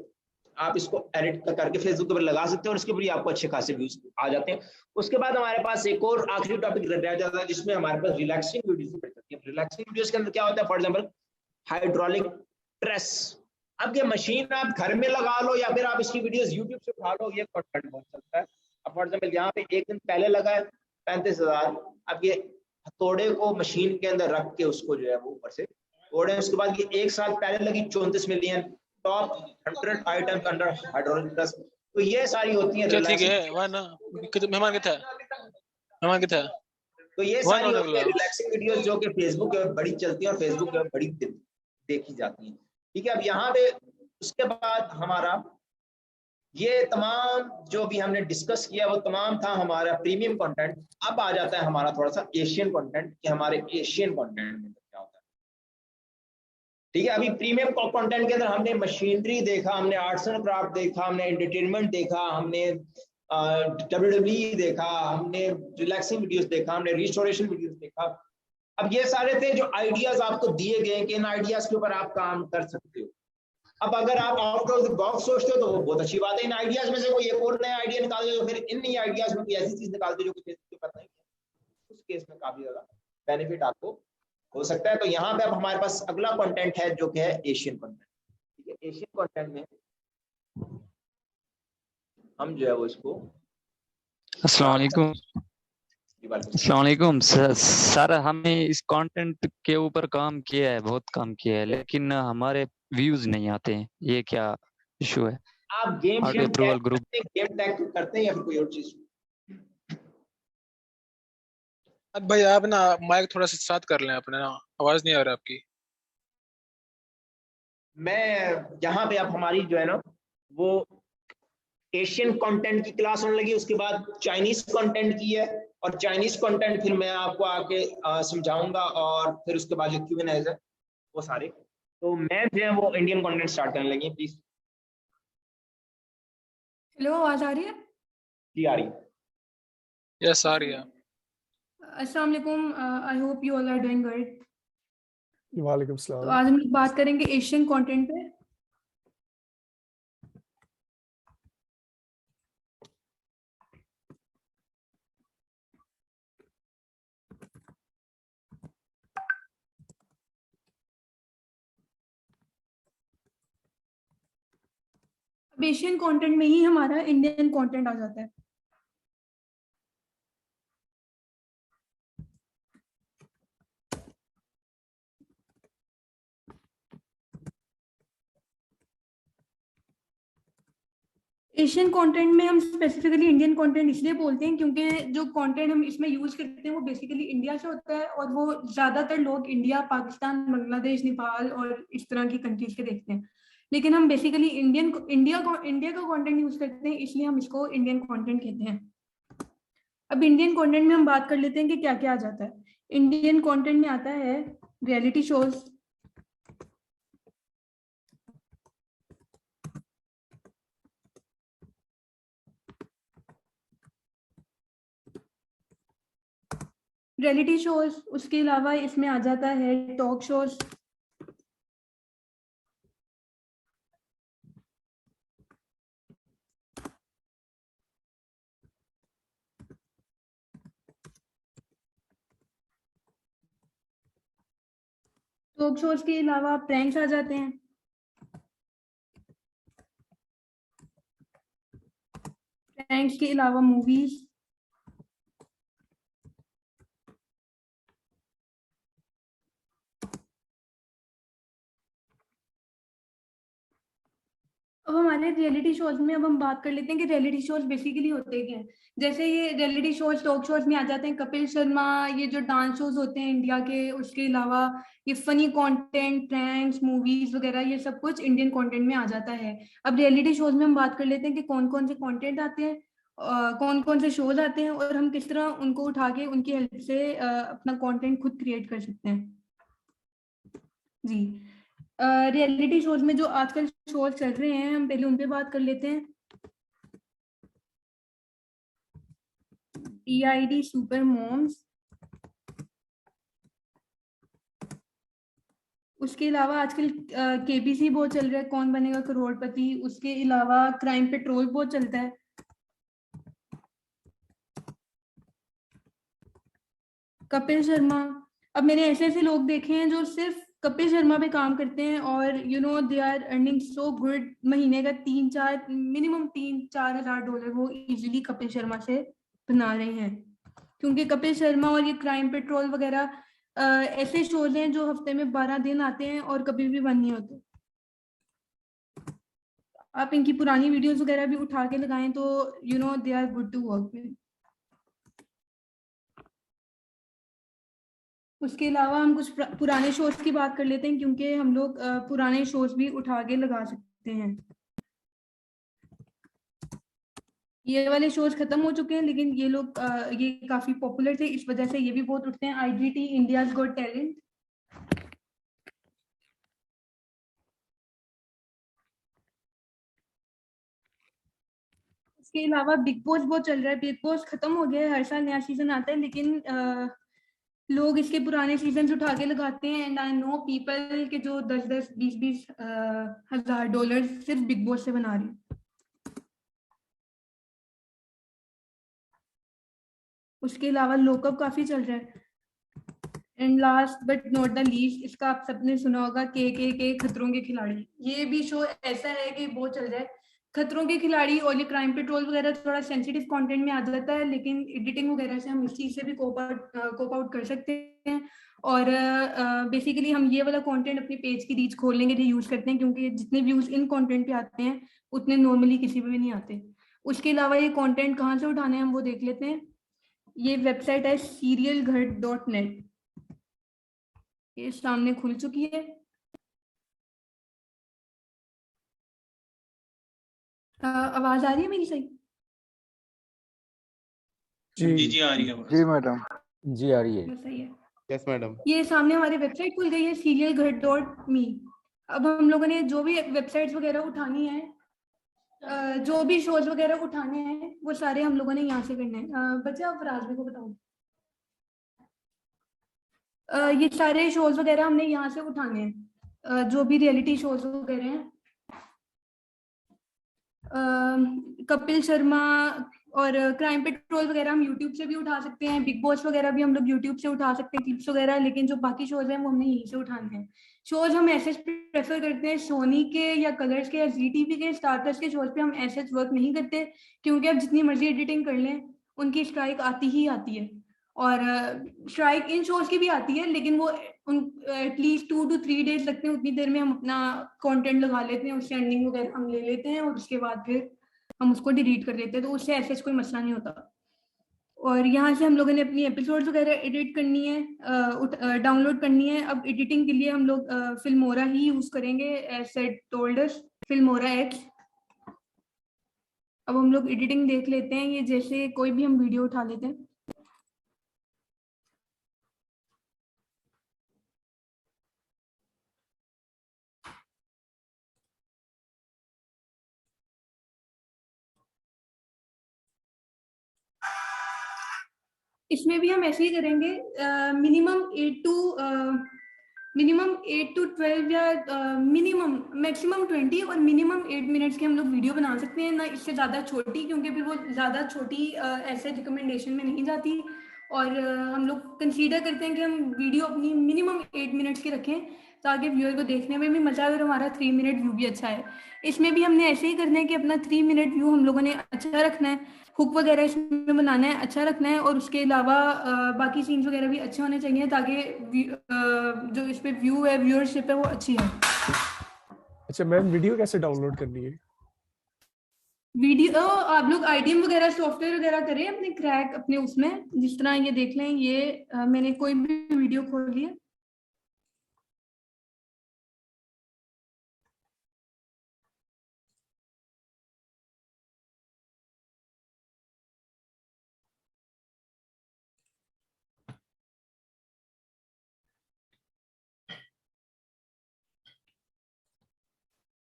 आप इसको एडिट करके फेसबुक के ऊपर लगा सकते हो और इसके ऊपर आपको अच्छे खासे व्यूज आ जाते हैं। उसके बाद हमारे पास एक और आखिरी टॉपिक रह जाता है जिसमें हमारे पास रिलैक्सिंग वीडियोस बढ़ जाती है। रिलैक्सिंग वीडियोस के अंदर क्या होता है? For example hydraulic press. अब ये मशीन आप घर में लगा लो या फिर आप इसकी वीडियोस यूट्यूब से उठा लो, ये कंटेंट बहुत चलता है। अब फॉर एग्जांपल यहाँ पे एक दिन पहले लगा है 35,000। अब ये हथौड़े को मशीन के अंदर रख के उसको जो है वो ऊपर से तोड़े। उसके बाद ये 1 साल पहले लगी 34 million top 100 items under hydraulic press. तो ये सारी होती है ठीक है वह ना मेहमान कितना मेहमान कितना तो ये सारी होती है रिलैक्सिंग वीडियोस जो कि फेसबुक पे बड़ी चलती है और फेसबुक पे बड़ी देखी जाती हैं। ठीक है, अब यहाँ पे उसके बाद हमारा ये तमाम जो भी हमने डिस्कस किया वो तमाम था हमारा प्रीमियम कंटेंट। अब आ जाता है हमारा थोड़ा सा एशियन कंटेंट कि हमारे एशियन कंटेंट में क्या होता है। ठीक है, अभी प्रीमियम कंटेंट के अंदर हमने मशीनरी देखा, हमने आर्ट्स एंड क्राफ्ट देखा, हमने एंटरटेनमेंट देखा, हमने WWE देखा, हमने रिलैक्सिंग वीडियोस देखा, हमने रिस्टोरेशन वीडियोस देखा। अब ये सारे थे जो आइडियाज आपको दिए गए कि इन आइडियाज के ऊपर आप काम कर सकते हो। अब अगर आप आउट ऑफ द बॉक्स सोचते हो तो वो बहुत अच्छी बात है। इन आइडियाज में से कोई एक और नया आइडिया निकाल दो, फिर इन नई आइडियाज में कोई ऐसी चीज निकाल दो जो कि पता नहीं है, उस केस में काफी ज्यादा बेनिफिट आपको हो सकता है। तो यहाँ पे अब हमारे पास अगला कंटेंट है जो कि है एशियन कंटेंट। ठीक है, एशियन कंटेंट में हम जो है वो इसको अस्सलाम वालेकुम। अस्सलाम वालेकुम सर, हमने इस कंटेंट के ऊपर काम किया है, बहुत काम किया है, लेकिन हमारे व्यूज नहीं आते हैं, ये क्या इशू है? आप game approval group game tag करते हैं या फिर कोई और चीज? अब भाई आप ना माइक थोड़ा सा साथ कर लें अपने ना, आवाज नहीं आ रहा आपकी। मैं यहाँ पे अब हमारी जो है ना वो एशियन कंटेंट की क्लास होने लगी, उसके बाद चाइनीज कंटेंट की है, और चाइनीज कंटेंट फिर मैं आपको आके समझाऊंगा, और फिर उसके बाद जो Q&A है वो सारे। तो मैं जो है वो इंडियन कंटेंट स्टार्ट करने लगी, प्लीज। हेलो, आवाज आ रही है? जी आ रही है। यस आ रही है। अस्सलाम वालेकुम, I hope you all are doing good. वालेकुम तो सलाम। आज हम लोग बात करेंगे एशियन कंटेंट पे। अब एशियन कंटेंट में ही हमारा इंडियन कंटेंट आ जाता है। एशियन कंटेंट में हम स्पेसिफिकली इंडियन कंटेंट इसलिए बोलते हैं क्योंकि जो कंटेंट हम इसमें यूज करते हैं वो बेसिकली इंडिया से होता है, और वो ज्यादातर लोग इंडिया, पाकिस्तान, बांग्लादेश, नेपाल और इस तरह की कंट्रीज के देखते हैं। लेकिन हम बेसिकली इंडिया का कंटेंट यूज करते हैं, इसलिए हम इसको इंडियन कंटेंट कहते हैं। अब इंडियन कंटेंट में हम बात कर लेते हैं कि क्या क्या आ जाता है। इंडियन कंटेंट में आता है रियलिटी शोज, उसके अलावा इसमें आ जाता है टॉक शोज, टॉक शोज के अलावा प्रैंक्स आ जाते हैं। प्रैंक्स के अलावा मूवीज, अब हमारे रियलिटी शोज में अब हम बात कर लेते हैं कि रियलिटी शोज बेसिकली होते क्या हैं। जैसे ये रियलिटी शोज टॉक शोज में आ जाते हैं कपिल शर्मा, ये जो डांस शोज होते हैं इंडिया के, उसके अलावा ये फनी कंटेंट, प्रैंक्स, मूवीज वगैरह, ये सब कुछ इंडियन कंटेंट में आ जाता है। अब रियलिटी शोज में हम बात कर लेते हैं कि कौन कौन से कंटेंट आते हैं, कौन कौन से शोज आते हैं और हम किस तरह उनको उठा के उनकी हेल्प से अपना कंटेंट खुद क्रिएट कर सकते हैं। जी, रियलिटी शोज में जो आजकल शोज चल रहे हैं हम पहले उन पे बात कर लेते हैं। DID सुपर मॉम्स, उसके अलावा आजकल KBC बहुत चल रहा है, कौन बनेगा करोड़पति। उसके अलावा क्राइम पेट्रोल बहुत चलता है। कपिल शर्मा, अब मैंने ऐसे ऐसे लोग देखे हैं जो सिर्फ कपिल शर्मा पे काम करते हैं और they are earning so good. महीने का मिनिमम 3-4 हज़ार डॉलर वो इजीली कपिल शर्मा से बना रहे हैं, क्योंकि कपिल शर्मा और ये क्राइम पेट्रोल वगैरह ऐसे शोज हैं जो हफ्ते में 12 दिन आते हैं और कभी भी बंद नहीं होते। आप इनकी पुरानी वीडियोस वगैरह भी उठा के लगाएं तो they are good to work with. उसके अलावा हम कुछ पुराने शोज की बात कर लेते हैं, क्योंकि हम लोग पुराने शोज भी उठा के लगा सकते हैं। ये वाले शोज खत्म हो चुके हैं, लेकिन ये लोग ये काफी पॉपुलर थे, इस वजह से ये भी बहुत उठते हैं। IGT, इंडियाज गॉट टैलेंट, इसके अलावा बिग बॉस बहुत चल रहा है। बिग बॉस खत्म हो गया है, हर साल नया सीजन आता है, लेकिन लोग इसके पुराने सीजन उठा के लगाते हैं। एंड आई नो पीपल के जो 10-10, 20-20 हज़ार डॉलर सिर्फ बिग बॉस से बना रहे हैं। उसके अलावा लोकअप काफी चल रहा है। And last but not the least, इसका आप सबने सुना होगा, के खतरों के खिलाड़ी। ये भी शो ऐसा है कि बहुत चल रहा है। खतरों के खिलाड़ी और ये क्राइम पेट्रोल वगैरह थोड़ा सेंसिटिव कंटेंट में आ जाता है, लेकिन एडिटिंग वगैरह से हम इस चीज़ से भी कोप आउट कर सकते हैं। और बेसिकली हम ये वाला कंटेंट अपने पेज की रीच खोलने के लिए यूज़ करते हैं, क्योंकि जितने व्यूज़ इन कंटेंट पे आते हैं उतने नॉर्मली किसी पे भी नहीं आते। उसके अलावा ये कंटेंट कहाँ से उठाने हैं हम वो देख लेते हैं। ये वेबसाइट है serialghar.net, ये सामने खुल चुकी है। आवाज आ रही है मेरी सही? जी आ रही है। जी मैडम, जी आ रही है। बस सही है। Yes madam. ये सामने हमारी वेबसाइट खुल गई है serialghar.me। अब हम लोगों ने जो भी वेबसाइट्स वगैरह उठानी है, जो भी शोज वगैरह उठाने हैं, वो सारे हम लोगों ने यहाँ से करने हैं। बच्चे आप फराज को बताओ। ये सारे शोज वगैरह हमने यहाँ से उठाने हैं, जो भी रियलिटी शोज वगैरह हैं। कपिल शर्मा और क्राइम पेट्रोल वगैरह हम यूट्यूब से भी उठा सकते हैं। बिग बॉस वगैरह भी हम लोग यूट्यूब से उठा सकते हैं, क्लिप्स वगैरह। लेकिन जो बाकी शोज हैं वो हमने यहीं से उठाने हैं। शोज हम ऐसे प्रेफर करते हैं, सोनी के या कलर्स के या ZTV के, स्टार प्लस के शोज पे हम ऐसे वर्क नहीं करते, क्योंकि आप जितनी मर्जी एडिटिंग कर लें उनकी स्ट्राइक आती ही आती है। और स्ट्राइक इन शोज की भी आती है, लेकिन वो एटलीस्ट 2 to 3 डेज लगते हैं। उतनी देर में हम अपना कंटेंट लगा लेते हैं, उससे एंडिंग वगैरह हम ले लेते हैं और उसके बाद फिर हम उसको डिलीट कर देते हैं, तो उससे ऐसे कोई मसला नहीं होता। और यहाँ से हम लोगों ने अपनी एपिसोड्स वगैरह एडिट करनी है, डाउनलोड करनी है। अब एडिटिंग के लिए हम लोग फिल्मोरा ही यूज करेंगे, as said told us, Filmora X। अब हम लोग एडिटिंग देख लेते हैं। ये जैसे कोई भी हम वीडियो उठा लेते हैं, इसमें भी हम ऐसे ही करेंगे। मिनिमम 8 to 12 या मैक्सिमम 20 और मिनिमम 8 मिनट्स की हम लोग वीडियो बना सकते हैं, ना इससे ज़्यादा छोटी, क्योंकि फिर वो ज़्यादा छोटी ऐसे रिकमेंडेशन में नहीं जाती। और हम लोग कंसीडर करते हैं कि हम वीडियो अपनी मिनिमम 8 मिनट्स की रखें। ताकि व्यूअर को देखने में भी मजा आए और हमारा 3 मिनट व्यू भी अच्छा है। इसमें भी हमने ऐसे ही करना है कि अपना 3 मिनट व्यू हम लोगों ने अच्छा रखना है, हुक वगैरह इसमें बनाना है, अच्छा रखना है, और उसके अलावा बाकी सीन्स वगैरह भी अच्छे होने चाहिए ताकि जो इस पे व्यू है, व्यूअरशिप है, वो अच्छी है। अच्छा मैम, वीडियो कैसे डाउनलोड करनी है? वीडियो आप लोग आईडीएम वगैरह सॉफ्टवेयर वगैरह करें अपने क्रैक अपने उसमें, जिस तरह ये देख लें, ये मैंने कोई भी वीडियो खोली है।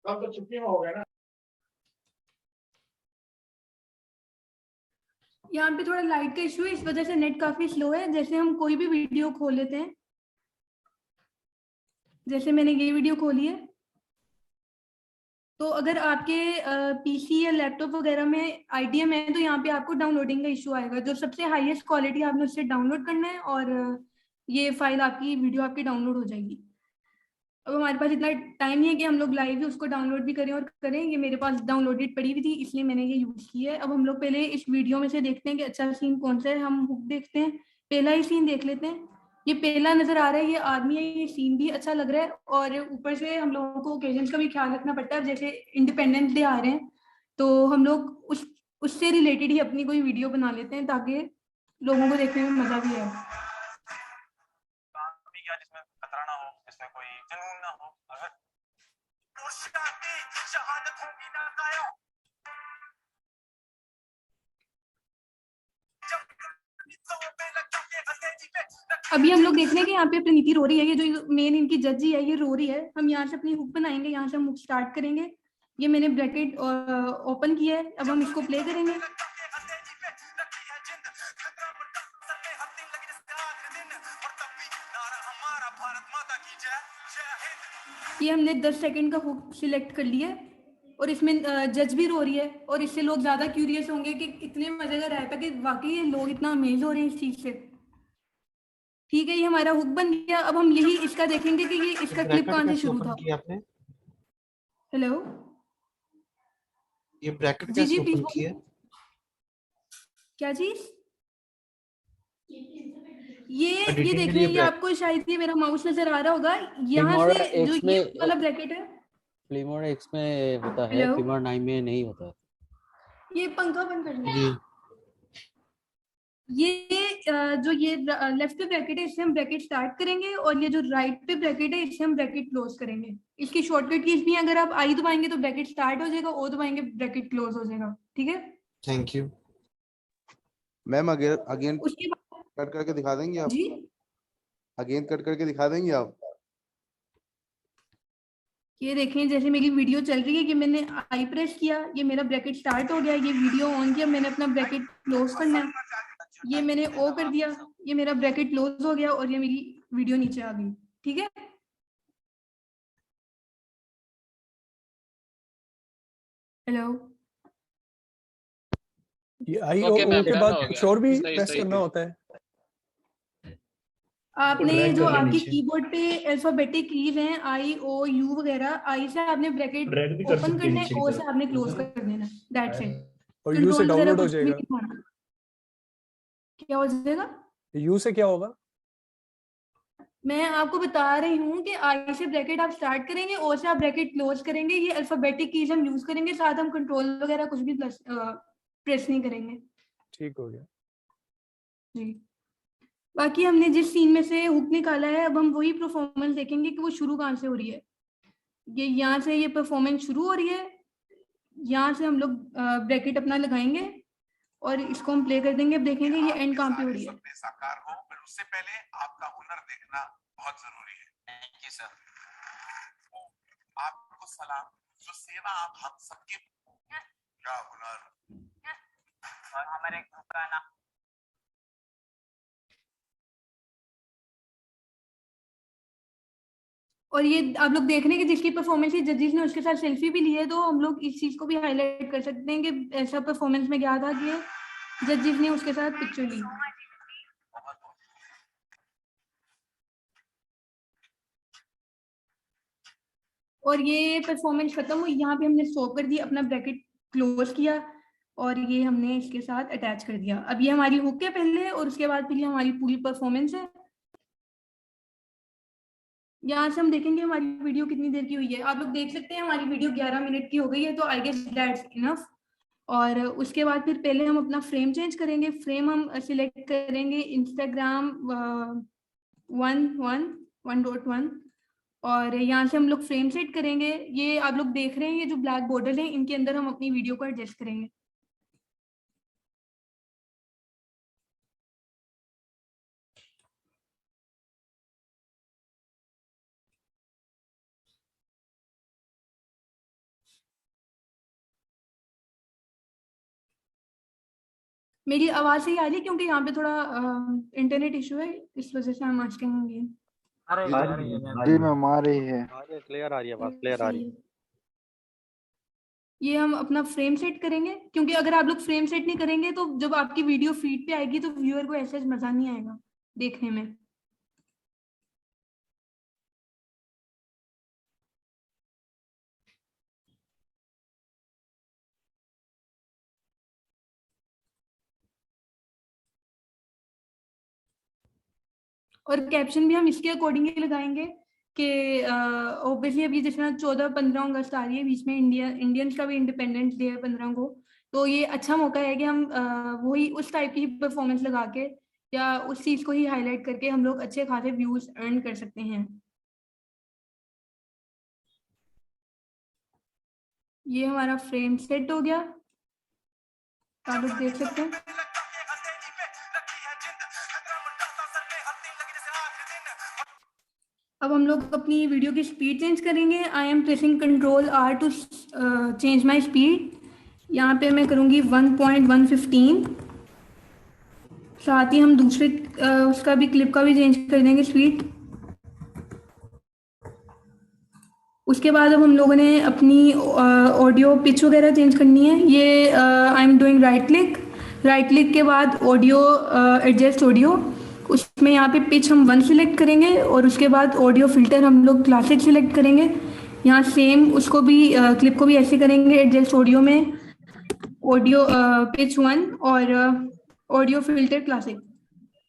अब तो छुट्टी में हो गया ना। यहाँ पे थोड़ा लाइट का इशू है, इस वजह से नेट काफी स्लो है। जैसे हम कोई भी वीडियो खोल लेते हैं, जैसे मैंने ये वीडियो खोली है, तो अगर आपके पीसी या लैपटॉप वगैरह में आईडीएम है तो यहाँ पे आपको डाउनलोडिंग का इशू आएगा। जो सबसे हाईएस्ट क्वालिटी आपने उससे डाउनलोड करना है और ये फाइल आपकी वीडियो आपकी डाउनलोड हो जाएगी। अब हमारे पास इतना टाइम नहीं है कि हम लोग लाइव ही उसको डाउनलोड भी करें और करें। ये मेरे पास डाउनलोडेड पड़ी हुई थी, इसलिए मैंने ये यूज की है। अब हम लोग पहले इस वीडियो में से देखते हैं कि अच्छा सीन कौन सा है। हम हुक देखते हैं, पहला ही सीन देख लेते हैं। ये पहला नजर आ रहा है, ये आदमी है, ये सीन भी अच्छा लग रहा है, और ऊपर से हम लोगों को ओकेजन का भी ख्याल रखना पड़ता है। जैसे इंडिपेंडेंस डे आ रहे हैं तो हम लोग उससे रिलेटेड ही अपनी कोई वीडियो बना लेते हैं ताकि लोगों को देखने में मजा भी आए। जिसमें खतरा ना हो, जिसमें कोई जुनून ना हो, अगर शहादत होगी ना कायम। अभी हम लोग देख रहे हैं कि यहाँ पे प्रीति रो रही है। ये जो मेन इनकी जज है, ये रो रही है। हम यहाँ से अपनी हुक बनाएंगे, यहाँ से हम हुक स्टार्ट करेंगे। ये मैंने ब्रैकेट ओपन किया है, अब हम इसको प्ले करेंगे। ये हमने 10 सेकंड का हुक सिलेक्ट कर लिया है और इसमें जज भी रो रही है, और इससे लोग ज्यादा क्यूरियस होंगे कि इतने मजे का रहा था कि वाकई लोग इतना अमेज हो रहे हैं इस चीज से। ठीक है, ये हमारा हुक बन गया। अब हम यही इसका देखेंगे कि ये इसका क्लिप कहाँ से शुरू था। हेलो, ये ब्रैकेट जी जी कैसे प्लीज ओपन किया? क्या चीज? ये देखिए, ये आपको शायद ये मेरा माउस नजर आ रहा होगा। यहाँ से जो ये वाला ब्रैकेट है, Filmora X में होता है, Filmora 9 में नहीं होता। ये पंखा बंद कर लीजिए। ये जो ये लेफ्ट पे ब्रैकेट है, इससे हम ब्रैकेट स्टार्ट करेंगे, और ये जो राइट पे ब्रैकेट है, इससे हम ब्रैकेट क्लोज करेंगे। इसकी शॉर्टकट कीज भी है, अगर आप आई दबाएंगे तो ब्रैकेट स्टार्ट हो जाएगा, ओ दबाएंगे ब्रैकेट क्लोज हो जाएगा। ठीक है, thank you ma'am. Again cut करके दिखा देंगे आप? जी, अगेन कट करके दिखा देंगे आप? ये देखें, जैसे मेरी वीडियो चल रही है कि मैंने आई प्रेस किया, ये मेरा ब्रैकेट स्टार्ट हो गया, ये वीडियो ऑन किया, मैंने अपना ब्रैकेट क्लोज करना है, ये मैंने ओ कर दिया, ये मेरा ब्रैकेट क्लोज हो गया और ये मेरी वीडियो नीचे आ गई। ठीक है, हेलो, ये आई ओ के बाद कुछ और भी प्रेस करना होता है? आपने जो आपकी कीबोर्ड पे अल्फाबेटिक कीज हैं, आई ओ यू वगैरह, आई से आपने ब्रैकेट ओपन करना है, ओ से आपने क्लोज कर देना, दैट्स इट। और यू से डाउनलोड हो जाएगा। क्या हो जाएगा? यू से क्या होगा? मैं आपको बता रही हूँ कि आई से ब्रैकेट आप स्टार्ट करेंगे, ओ से आप ब्रैकेट क्लोज करेंगे। ये अल्फाबेटिक कीज हम यूज करेंगे, साथ हम कंट्रोल वगैरह कुछ भी प्रेस नहीं करेंगे। ठीक हो गया जी। बाकी हमने जिस सीन में से हुक निकाला है, अब हम वही परफॉर्मेंस देखेंगे कि वो शुरू कहाँ से हो रही है। ये यहाँ से ये परफॉर्मेंस शुरू हो रही है, यहाँ से हम लोग ब्रैकेट अपना लगाएंगे और इसको हम प्ले कर देंगे। अब देखेंगे ये एंड कहाँ पे हो रही है। साकार हो, पर उससे पहले आपका हुनर देखना बहुत जरूरी है। Thank you sir. आपको सलाम। जो सेवा आप हम सबके, क्या हुनर, और हमारे ग्रुप का नाम। और ये आप लोग देख रहे हैं कि जिसकी परफॉर्मेंस जजेस ने उसके साथ सेल्फी भी ली है, तो हम लोग इस चीज को भी हाईलाइट कर सकते हैं कि ऐसा परफॉर्मेंस में क्या था कि जजेस ने उसके साथ पिक्चर ली। और ये परफॉर्मेंस खत्म हुई, यहाँ पे हमने स्टॉप कर दिया, अपना ब्रैकेट क्लोज किया और ये हमने इसके साथ अटैच कर दिया। अब ये हमारी हुक है पहले और उसके बाद फिर ये हमारी पूरी परफॉर्मेंस है। यहाँ से हम देखेंगे हमारी वीडियो कितनी देर की हुई है। आप लोग देख सकते हैं हमारी वीडियो 11 मिनट की हो गई है, तो आई गेस दैट्स इनफ। और उसके बाद फिर पहले हम अपना फ्रेम चेंज करेंगे। फ्रेम हम सिलेक्ट करेंगे इंस्टाग्राम 1.1 और यहाँ से हम लोग फ्रेम सेट करेंगे। ये आप लोग देख रहे हैं ये जो ब्लैक बॉर्डर है, इनके अंदर हम अपनी वीडियो को एडजस्ट करेंगे। मेरी आवाज सही आ रही है? क्योंकि यहाँ पे थोड़ा इंटरनेट इशू है, इस वजह से हम आज कहेंगे। जी मैम आ रही है। क्लियर आ रही है, बात क्लियर आ रही है। ये हम अपना फ्रेम सेट करेंगे, क्योंकि अगर आप लोग फ्रेम सेट नहीं करेंगे तो जब आपकी वीडियो फीड पे आएगी तो व्यूअर को ऐसे मजा नहीं आएगा देखने में। और कैप्शन भी हम इसके अकॉर्डिंग ही लगाएंगे कि ऑब्वियसली अभी जिस तरह 14-15 अगस्त आ रही है, बीच में इंडियंस का भी इंडिपेंडेंस डे है 15 को, तो ये अच्छा मौका है कि हम वही उस टाइप की परफॉर्मेंस लगा के या उस चीज को ही हाईलाइट करके हम लोग अच्छे खासे व्यूज अर्न कर सकते हैं। ये हमारा फ्रेम सेट हो गया, आप लोग देख सकते हैं। अब हम लोग अपनी वीडियो की स्पीड चेंज करेंगे। I am pressing Ctrl+R to change my speed. यहाँ पे मैं करूँगी 1.115। साथ ही हम दूसरे उसका भी क्लिप का भी चेंज कर देंगे स्पीड। उसके बाद अब हम लोगों ने अपनी ऑडियो पिच वगैरह चेंज करनी है। ये I am doing right click के बाद ऑडियो एडजस्ट ऑडियो, उसमें यहाँ पे पिच हम 1 सिलेक्ट करेंगे और उसके बाद ऑडियो फिल्टर हम लोग क्लासिक सिलेक्ट करेंगे। यहाँ सेम उसको भी क्लिप को भी ऐसे करेंगे, एडजस्ट ऑडियो में ऑडियो पिच 1 और ऑडियो फिल्टर क्लासिक।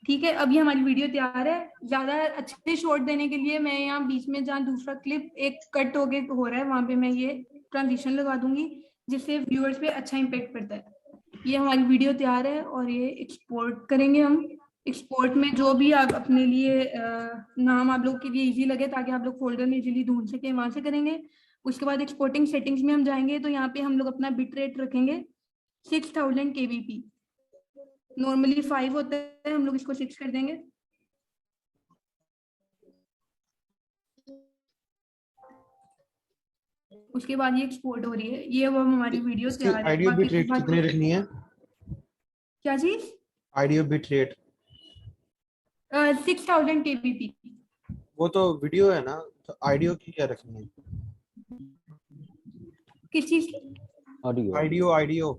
ठीक है, अब ये हमारी वीडियो तैयार है। ज़्यादा अच्छे शॉट देने के लिए मैं यहाँ बीच में जहाँ दूसरा क्लिप एक कट हो रहा है वहाँ पे मैं ये ट्रांजिशन लगा दूंगी, जिससे व्यूअर्स पे अच्छा इम्पेक्ट पड़ता है। ये हमारी वीडियो तैयार है और ये एक्सपोर्ट करेंगे हम। एक्सपोर्ट में जो भी आप अपने लिए नाम आप लोग के लिए इजी लगे ताकि आप लोग फोल्डर में इजीली ढूंढ सके, वहां से करेंगे। उसके बाद एक्सपोर्टिंग सेटिंग्स में हम जाएंगे तो यहाँ पे हम लोग अपना बिट रेट रखेंगे 6000 kbp। नॉर्मली 5 होता है, हम लोग इसको 6 कर देंगे। उसके बाद ये एक्सपोर्ट हो रही है। ये वो हमारी वीडियो तैयार है। ऑडियो बिट रेट कितनी रखनी है? क्या चीज? Audio bit rate 6000 kbp। वो तो वीडियो है ना, तो ऑडियो की क्या रखनी है? किस चीज की? ऑडियो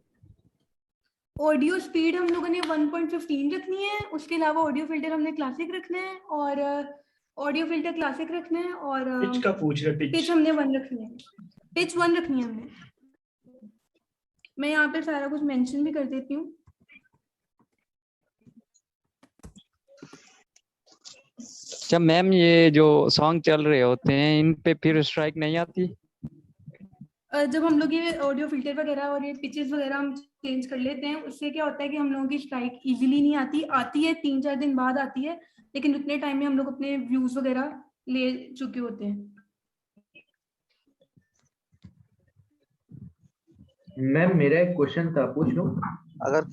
ऑडियो स्पीड हम लोगों ने 1.15 रखनी है। उसके अलावा ऑडियो फिल्टर हमने क्लासिक रखना है और ऑडियो फिल्टर क्लासिक रखना है और पिच का पूछ रहे, पिच हमने 1 रखनी है। पिच 1 रखनी है हमने। मैं यहाँ पे सारा कुछ मेंशन भी कर देती हूँ। अच्छा मैम, ये जो सॉन्ग चल रहे होते हैं इन पे फिर स्ट्राइक नहीं आती? जब हम लोग ये ऑडियो फिल्टर वगैरह और ये पिचेस वगैरह हम चेंज कर लेते हैं, उससे क्या होता है कि हम लोगों की स्ट्राइक इजीली नहीं आती है 3-4 दिन बाद आती है, लेकिन उतने टाइम में हम लोग अपने व्यूज वगैरह ले चुके होते हैं। मैम मेरा एक क्वेश्चन था, पूछ लूं? अगर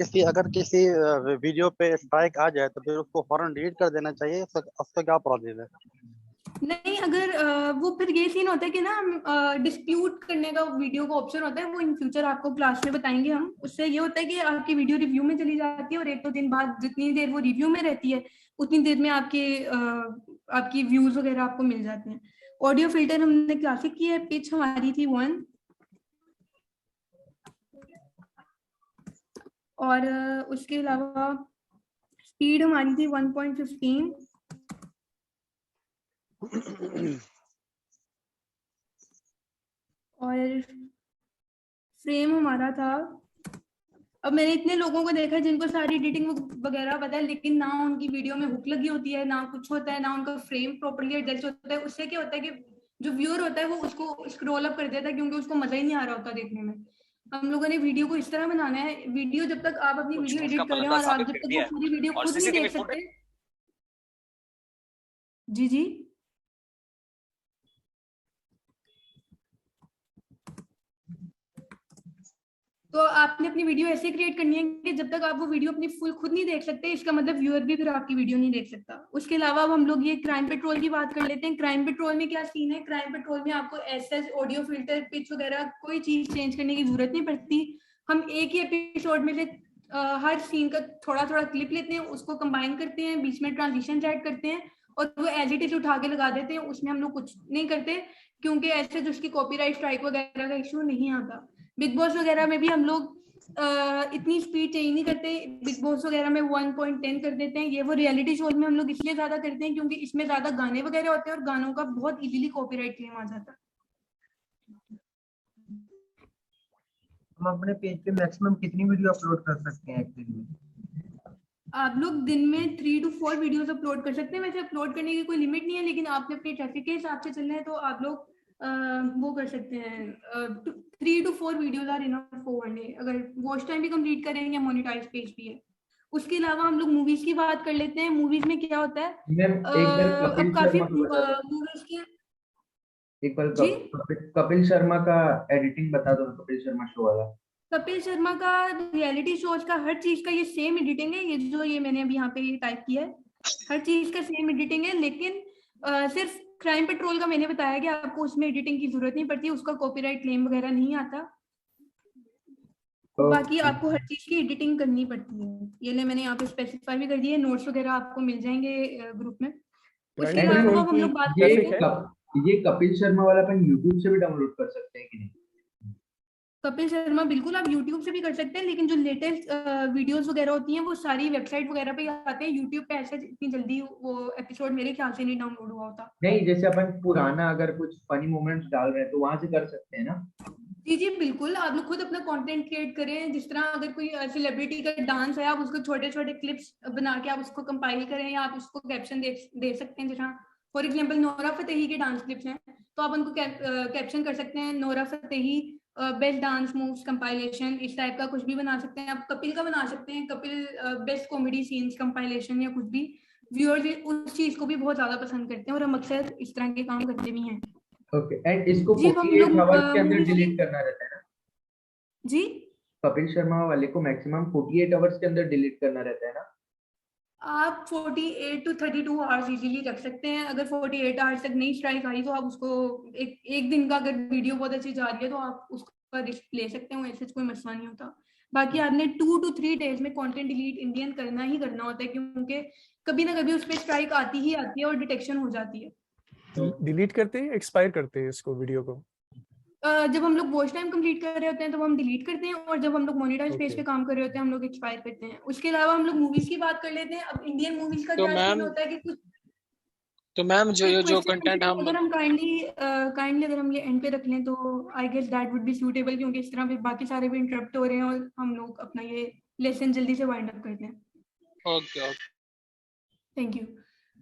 किसी वीडियो पे स्ट्राइक आ जाए तो फिर उसको फौरन डिलीट कर देना चाहिए, उसका क्या प्रोसेस है? नहीं, अगर वो फिर ये सीन होता है कि ना हम डिस्प्यूट करने का वीडियो का ऑप्शन होता है, वो इन फ्यूचर आपको क्लास में बताएंगे हम। उससे ये होता है कि आपकी वीडियो रिव्यू में चली जाती है और 1-2 दिन बाद जितनी देर वो रिव्यू में रहती है उतनी देर में आपकी व्यूज वगैरह आपको मिल जाते हैं। ऑडियो फिल्टर हमने क्लासिक की है, पिच हमारी थी 1 और उसके अलावा स्पीड हमारी थी 1.15। और फ्रेम हमारा था, अब मैंने इतने लोगों को देखा है जिनको सारी एडिटिंग वगैरह पता है, लेकिन ना उनकी वीडियो में हुक लगी होती है, ना कुछ होता है, ना उनका फ्रेम प्रॉपर्ली एडजस्ट होता है। उससे क्या होता है कि जो व्यूअर होता है वो उसको स्क्रॉल अप कर देता है, क्योंकि उसको मजा ही नहीं आ रहा होता देखने में। हम लोगों ने वीडियो को इस तरह बनाना है, वीडियो जब तक आप अपनी वीडियो एडिट कर रहे हो और आप जब तक वो पूरी वीडियो खुद नहीं देख सकते। जी जी तो आपने अपनी वीडियो ऐसे क्रिएट करनी है कि जब तक आप वो वीडियो अपनी फुल खुद नहीं देख सकते, इसका मतलब व्यूअर भी फिर आपकी वीडियो नहीं देख सकता। उसके अलावा अब हम लोग ये क्राइम पेट्रोल की बात कर लेते हैं। क्राइम पेट्रोल में क्या सीन है, क्राइम पेट्रोल में आपको एसएस, ऑडियो फिल्टर, पिच वगैरह कोई चीज चेंज करने की जरूरत नहीं पड़ती। हम एक ही एपिसोड में से हर सीन का थोड़ा थोड़ा क्लिप लेते हैं, उसको कंबाइन करते हैं, बीच में ट्रांजिशन ऐड करते हैं और वो एज इट इज उठा के लगा देते हैं। उसमें हम लोग कुछ नहीं करते, क्योंकि ऐसे जो उसकी कॉपीराइट स्ट्राइक वगैरह का इशू नहीं आता। बिग बॉस वगैरह में भी हम लोग इतनी स्पीड चेंज नहीं करते, बिग बॉस वगैरह में 1.10 कर देते हैं। ये वो रियलिटी शोज में हम लोग इसलिए ज्यादा करते हैं क्योंकि इसमें ज्यादा गाने वगैरह होते हैं और गानों का बहुत इजीली कॉपीराइट क्लेम आ जाता है। हम अपने पेज पे मैक्सिमम कितनी वीडियो अपलोड कर सकते हैं एक दिन में? आप लोग दिन में 3 to 4 वीडियोस अपलोड कर सकते हैं। वैसे अपलोड करने की कोई लिमिट नहीं है, लेकिन आपने अपने ट्रैफिक के हिसाब से चलना है तो आप लोग वो कर सकते हैं। 3 to 4 videos are enough for one day, अगर वॉच टाइम भी कंप्लीट करेंगे, मोनेटाइज पेज भी है। उसके अलावा हम लोग मूवीज की बात कर लेते हैं। मूवीज में क्या होता है, अब काफी मूवीज के एक बार कपिल शर्मा का एडिटिंग बता दो, कपिल शर्मा शो वाला। कपिल शर्मा का रियलिटी शोज का हर चीज का ये सेम एडिटिंग है। ये जो ये मैंने अभी यहाँ पे ये टाइप किया है, हर चीज का सेम एडिटिंग है, लेकिन सिर्फ क्राइम पेट्रोल का मैंने बताया कि आपको उसमें एडिटिंग की जरूरत नहीं पड़ती, उसका कॉपीराइट क्लेम वगैरह नहीं आता। बाकी आपको हर चीज की एडिटिंग करनी पड़ती है। ये ले मैंने यहाँ पे स्पेसिफाई भी कर दिए, नोट्स वगैरह आपको मिल जाएंगे ग्रुप में। उसके अलावा हम लोग बात करते हैं, ये कपिल शर्मा वाला अपन यूट्यूब से भी डाउनलोड कर सकते हैं कि नहीं? कपिल शर्मा बिल्कुल आप यूट्यूब से भी कर सकते हैं, लेकिन जो लेटेस्ट वीडियोस वगैरह होती हैं वो सारी वेबसाइट वगैरह पे आते हैं। यूट्यूब पे ऐसे इतनी जल्दी वो एपिसोड मेरे ख्याल से नहीं डाउनलोड हुआ होता। नहीं, जैसे अपन पुराना अगर कुछ फनी मोमेंट्स डाल रहे हैं तो वहां से कर सकते हैं ना? जी जी बिल्कुल, आप लोग खुद अपना कंटेंट क्रिएट करें। जिस तरह अगर कोई सेलिब्रिटी का डांस है, आप उसको छोटे छोटे क्लिप्स बना के आप उसको कंपाइल करें, या आप उसको कैप्शन दे सकते हैं। जैसा फॉर एग्जांपल नोरा फतेही के डांस क्लिप्स हैं, तो आप उनको कैप्शन कर सकते हैं, Nora Fatehi best dance moves compilation, इस टाइप का कुछ भी बना सकते हैं। आप कपिल का बना सकते हैं, Kapil best comedy scenes compilation या कुछ भी। व्यूअर्स उस चीज को भी बहुत ज्यादा पसंद करते हैं और हम अक्सर इस तरह के काम करते भी हैं। ओके, एंड इसको 48 आवर्स के अंदर डिलीट करना रहता है ना? जी, कपिल शर्मा वाले को मैक्सिमम 48 आवर्स के अंदर डिलीट करना रहता है ना? आप 48 to 32 आवर्स इजीली रख सकते हैं। अगर 48 आवर्स तक नहीं स्ट्राइक आई तो आप उसको एक दिन का, अगर वीडियो बहुत अच्छी जा रही है तो आप उसका रिस्क ले सकते हो, ऐसे कोई मसला नहीं होता। बाकी आपने 2 to 3 डेज में कंटेंट डिलीट इंडियन करना ही करना होता है, क्योंकि कभी ना कभी उस पर स्ट्राइक आती ही आती है और डिटेक्शन हो जाती है। डिलीट करते हैं, एक्सपायर करते हैं इसको वीडियो को? जब हम लोग वॉच टाइम कंप्लीट कर रहे होते हैं तो हम डिलीट करते हैं, और जब हम लोग मोनेटाइज पेज पे काम कर रहे होते हैं हम लोग एक्सपायर करते हैं। उसके अलावा हम लोग मूवीज की बात कर लेते हैं। अब इंडियन मूवीज का क्या सीन होता है कि कुछ तो मैम जो कंटेंट हम अगर हम काइंडली अगर हम ये एंड पे रख लें तो I guess that would be suitable, क्योंकि इस तरह फिर बाकी सारे भी इंटरप्ट हो रहे हैं और हम लोग अपना ये लेसन जल्दी से वाइंड अप करते हैं। Okay thank you.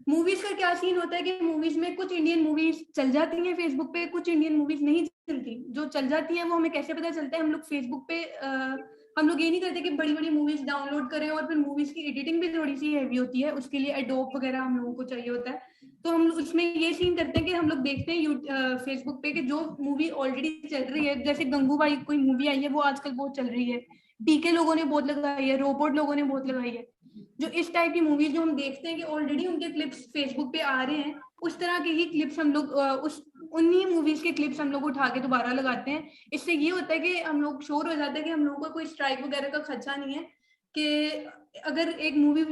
मूवीज का क्या सीन होता है कि मूवीज में कुछ इंडियन मूवीज चल जाती हैं फेसबुक पे, कुछ इंडियन मूवीज नहीं चलती। जो चल जाती हैं वो हमें कैसे पता चलता है? हम लोग फेसबुक पे हम लोग ये नहीं करते कि बड़ी बड़ी मूवीज डाउनलोड करें, और फिर मूवीज की एडिटिंग भी थोड़ी सी हैवी होती है, उसके लिए एडोब वगैरह हम लोगों को चाहिए होता है। तो हम उसमें ये सीन करते हैं कि हम लोग देखते हैं फेसबुक पे कि जो मूवी ऑलरेडी चल रही है, जैसे गंगूबाई कोई मूवी आई है वो आजकल बहुत चल रही है, पीके लोगों ने बहुत लगाई है, रोबोट लोगों ने बहुत लगाई है। जो इस टाइप की मूवीज जो हम देखते हैं कि ऑलरेडी उनके क्लिप्स फेसबुक पे आ रहे हैं, उस तरह के ही क्लिप्स हम लोग उन्हीं मूवीज के क्लिप्स हम लोग उठा के दोबारा लगाते हैं। इससे ये होता है कि हम लोग श्योर हो जाते हैं कि हम लोगों को कोई स्ट्राइक वगैरह का खर्चा नहीं है, कि अगर एक मूवी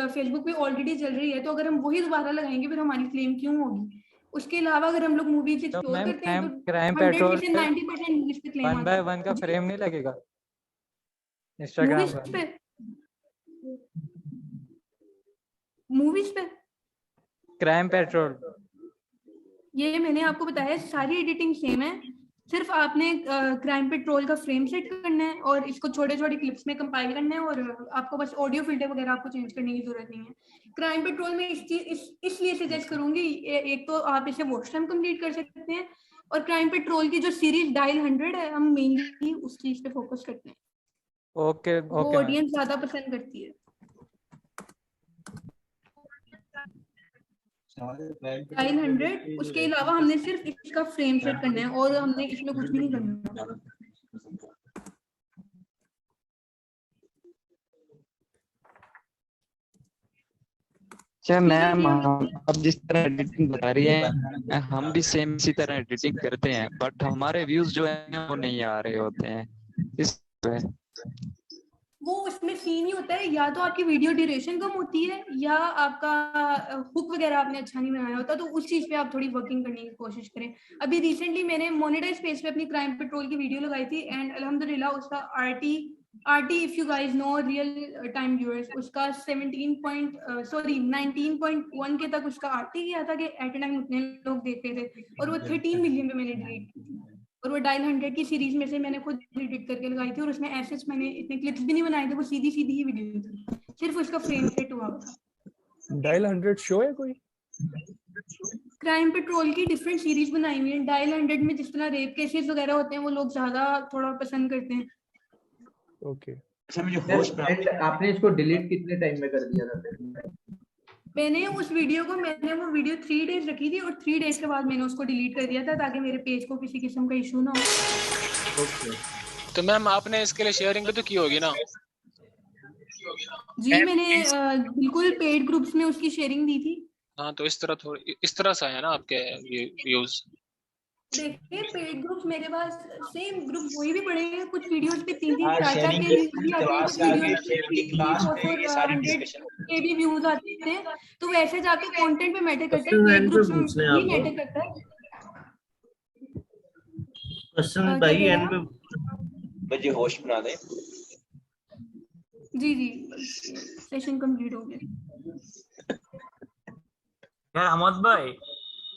फेसबुक पे ऑलरेडी चल रही है तो अगर हम वही दोबारा लगाएंगे फिर हमारी क्लेम क्यों होगी। उसके अलावा अगर हम लोग मूवीज एक्सप्लोर करते हैं तो क्राइम पेट्रोल 90% मूवीज पे क्लेम आता है। 1 by 1 का फ्रेम नहीं लगेगा इंस्टाग्राम पे? मूवीज पे क्राइम पेट्रोल, ये मैंने आपको बताया सारी एडिटिंग सेम है। सिर्फ आपने क्राइम पेट्रोल का फ्रेम सेट करना है और इसको छोटे छोटे क्लिप्स में कंपाइल करना है, और आपको बस ऑडियो फिल्टर वगैरह आपको चेंज करने की जरूरत नहीं है। क्राइम पेट्रोल में इसलिए सजेस्ट करूंगी, एक तो आप इसे वॉच टाइम कंप्लीट कर सकते हैं, और क्राइम पेट्रोल की जो सीरीज डायल 100 है, हम मेनली उस चीज पे फोकस करते हैं। ओके वो ओके ऑडियंस ज्यादा पसंद करती है। डायल 100, उसके अलावा हमने सिर्फ इसका फ्रेम सेट करना है और हमने इसमें कुछ भी नहीं करना। अच्छा मैम, आप जिस तरह एडिटिंग बता रही है, हम भी सेम इसी तरह एडिटिंग करते हैं, बट हमारे व्यूज जो है वो नहीं आ रहे होते हैं इस पे। वो उसमें सीन ही होता है, या तो आपकी वीडियो ड्यूरेशन कम होती है, या आपका हुक वगैरह आपने अच्छा नहीं बनाया होता, तो उस चीज पे आप थोड़ी वर्किंग करने की कोशिश करें। अभी रिसेंटली मैंने मोनेटाइज पेज पे अपनी क्राइम पेट्रोल की वीडियो लगाई थी, एंड अल्हम्दुलिल्लाह उसका RT if you guys know real time viewers, उसका 19.1 के तक उसका आरटी गया था कि एट ए टाइम उतने लोग देखते थे, और वो 13 मिलियन पे मैंने डिलीट की थी। और वो डायल 100 की सीरीज में से मैंने खुद एडिट करके लगाई थी, और उसमें ऐसे मैंने इतने क्लिप्स भी नहीं बनाए थे, वो सीधी सीधी ही वीडियो थी, सिर्फ उसका फ्रेम सेट हुआ था। डायल 100 शो है कोई? क्राइम पेट्रोल की डिफरेंट सीरीज बनाई हुई है। डायल 100 में जिस तरह रेप केसेस वगैरह होते हैं, वो लोग ज्यादा थोड़ा पसंद करते हैं। ओके। आपने इसको डिलीट कितने टाइम में कर दिया था? मैंने वो वीडियो 3 डेज रखी थी, और 3 डेज के बाद मैंने उसको डिलीट कर दिया था, ताकि मेरे पेज को किसी किस्म का इशू ना हो। ओके। तो मैम आपने इसके लिए शेयरिंग भी तो की होगी ना? जी मैंने बिल्कुल पेड ग्रुप्स में उसकी शेयरिंग दी थी। हाँ, तो इस तरह से है ना आपके व्यूज। देखिए पेड ग्रुप्स मेरे पास सेम ग्रुप वही भी पड़े हैं, कुछ वीडियोस पे 3-3 4-4 के व्यूज भी आते हैं, कुछ वीडियोस पे भी व्यूज आते हैं। तो वैसे जाके कंटेंट पे मैटर करता है, पेड ग्रुप्स में ये मैटर करता है। क्वेश्चन भाई एंड पे मुझे होस्ट बना दे। जी सेशन कंप्लीट हो गया। यार अहमद भाई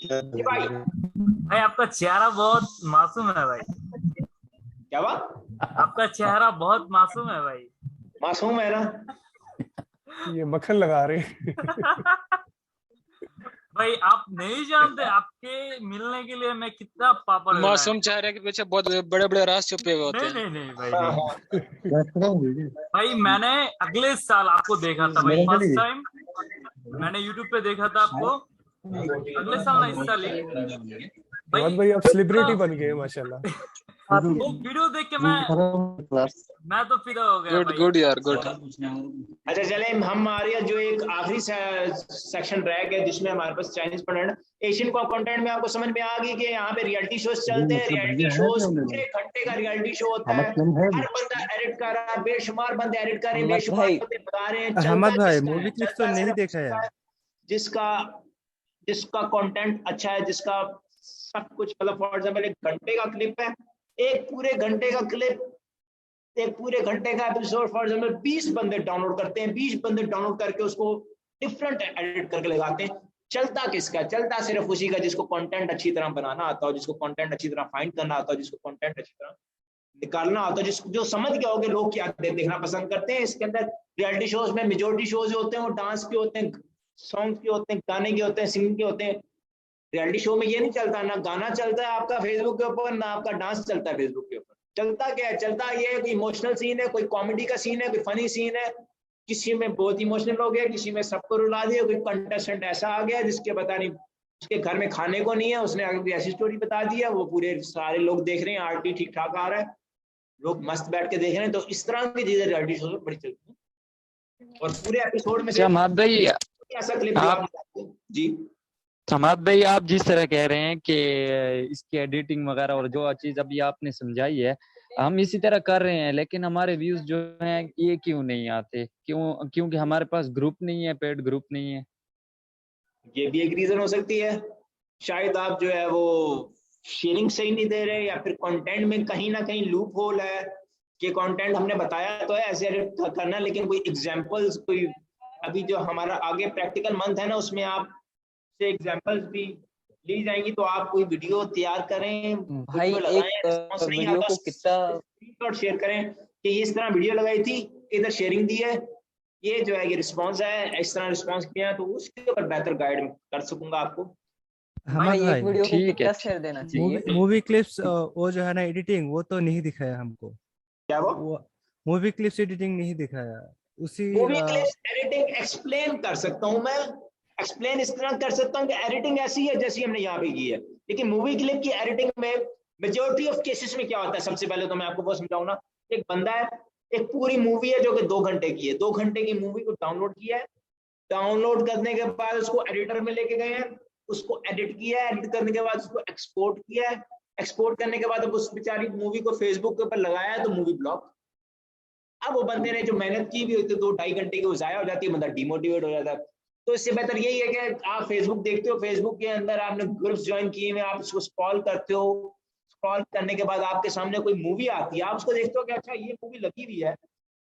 भाई आपका चेहरा बहुत मासूम है भाई। क्या बात? आपका चेहरा बहुत मासूम है भाई। मासूम है ना? ये मक्खन लगा रहे भाई आप नहीं जानते, आपके मिलने के लिए मैं कितना पापड़ मासूम चेहरे के पीछे बहुत बड़े बड़े राज छुपे हुए होते हैं। नहीं भाई भाई मैंने अगले साल आपको देखा था भाई, फर्स्ट टाइम मैंने यूट्यूब पे देखा था आपको, अगले साल ना इस साल ही भाई आप सेलिब्रिटी बन गए माशाल्लाह। वो वीडियो देख के मैं तो फिदा हो गया। गुड यार गुड। अच्छा चले हमारे जो एक आखिरी सेक्शन रह गया जिसमें हमारे पास चाइनीज कंटेंट, एशियन कंटेंट में आपको समझ में आ गई कि यहाँ पे रियलिटी शोज चलते हैं। रियलिटी शोज पूरे घंटे का रियलिटी शो होता है, हर बंदा एडिट कर रहा है, बेशुमार बंदे एडिट कर रहे हैं, बेशुमार बंदे बता रहे हैं। अहमद भाई मूवी क्लिप तो नहीं देखा यार। जिसका कंटेंट अच्छा है, जिसका सब कुछ मतलब फॉर एग्जांपल एक घंटे का क्लिप है, एक पूरे घंटे का क्लिप, एक पूरे घंटे का एपिसोड फॉर एग्जांपल 20 बंदे डाउनलोड करते हैं, 20 बंदे डाउनलोड करके उसको डिफरेंट एडिट करके लगाते हैं। चलता किसका? चलता सिर्फ उसी का जिसको कंटेंट अच्छी तरह बनाना आता हो, जिसको कंटेंट अच्छी तरह फाइंड करना आता हो, जिसको कंटेंट अच्छी तरह निकालना आता हो, जो समझ गया होगा लोग क्या देखना पसंद करते हैं। इसके अंदर रियलिटी शोज में मेजोरिटी शोज होते हैं वो डांस के होते हैं, सॉन्ग के होते हैं, गाने के होते हैं, सिंगिंग के होते हैं। रियलिटी शो में ये नहीं चलता, ना गाना चलता है आपका फेसबुक के ऊपर, ना आपका डांस चलता है फेसबुक के ऊपर। चलता क्या है? चलता ये है कोई इमोशनल सीन है, कोई कॉमेडी का सीन है, कोई फनी सीन है, किसी में बहुत इमोशनल हो गया, किसी में सबको रुला दिया, कोई कंटेस्टेंट ऐसा आ गया जिसके पता नहीं उसके घर में खाने को नहीं है, उसने अगर ऐसी स्टोरी बता दी है, वो पूरे सारे लोग देख रहे हैं, आरटी ठीक ठाक आ रहा है, लोग मस्त बैठ के देख रहे हैं। तो इस तरह की चीजें रियलिटी शो में बड़ी चलती है। और पूरे एपिसोड में ऐसा क्लिप जी समाद भाई, आप जिस तरह कह रहे हैं कि इसकी एडिटिंग वगैरह और जो चीज अभी आपने समझाई है हम इसी तरह कर रहे हैं, लेकिन हमारे व्यूज जो हैं ये क्यों नहीं आते? क्योंकि हमारे पास ग्रुप नहीं है, पेड ग्रुप नहीं है। ये भी एक रीजन हो सकती है, शायद आप जो है वो शेयरिंग सही नहीं दे रहे, या फिर कंटेंट में कहीं ना कहीं लूप होल है कि कंटेंट हमने बताया तो है ऐसे एडिट करना, लेकिन कोई एग्जांपल्स, कोई अभी जो हमारा आगे प्रैक्टिकल मंथ है ना उसमें आप से एग्जांपल्स भी ली जाएंगी तो आप कोई वीडियो तैयार करें, भाई वीडियो लगाएं, एक रिस्पॉन्स नहीं वीडियो आता को कितना स्क्रीनशॉट शेयर करें कि ये इस तरह वीडियो लगाई थी, इधर शेयरिंग दी है, ये जो है ये रिस्पॉन्स है, इस तरह रिस्पॉन्स किया है, तो उसके ऊपर बेहतर गाइड कर सकूंगा आपको। भाई एक भाई वीडियो को ठीक है कितना शेयर देना चाहिए? मूवी क्लिप्स वो जो है ना एडिटिंग वो तो नहीं दिखाया हमको। क्या वो मूवी क्लिप्स एडिटिंग नहीं दिखाया उसी मूवी क्लिप्स एडिटिंग एक्सप्लेन कर सकता हूं मैं, एक्सप्लेन इस तरह कर सकता हूं कि एडिटिंग ऐसी है जैसी हमने यहाँ पे की है, लेकिन मूवी क्लिप की एडिटिंग में मेजॉरिटी ऑफ केसेस में क्या होता है, सबसे पहले तो मैं आपको वो समझाऊं ना, एक बंदा है, एक पूरी मूवी है जो कि 2 घंटे की है, 2 घंटे की मूवी को डाउनलोड किया है, डाउनलोड करने के बाद उसको एडिटर में लेके गए हैं, उसको एडिट किया है, एडिट करने के बाद उसको एक्सपोर्ट किया है, एक्सपोर्ट करने के बाद अब उस बेचारी मूवी को फेसबुक के ऊपर लगाया है तो मूवी ब्लॉक। अब वो बंदे ने जो मेहनत की भी होती है 2-2.5 घंटे की वो जाया हो जाती है, बंदा डिमोटिवेट हो जाता है। तो इससे बेहतर यही है कि आप फेसबुक देखते हो, फेसबुक के अंदर आपने ग्रुप्स ज्वाइन किए हुए, आप उसको स्क्रॉल करते हो, स्क्रॉल करने के बाद आपके सामने कोई मूवी आती है, आप उसको देखते हो कि अच्छा ये मूवी लगी हुई है,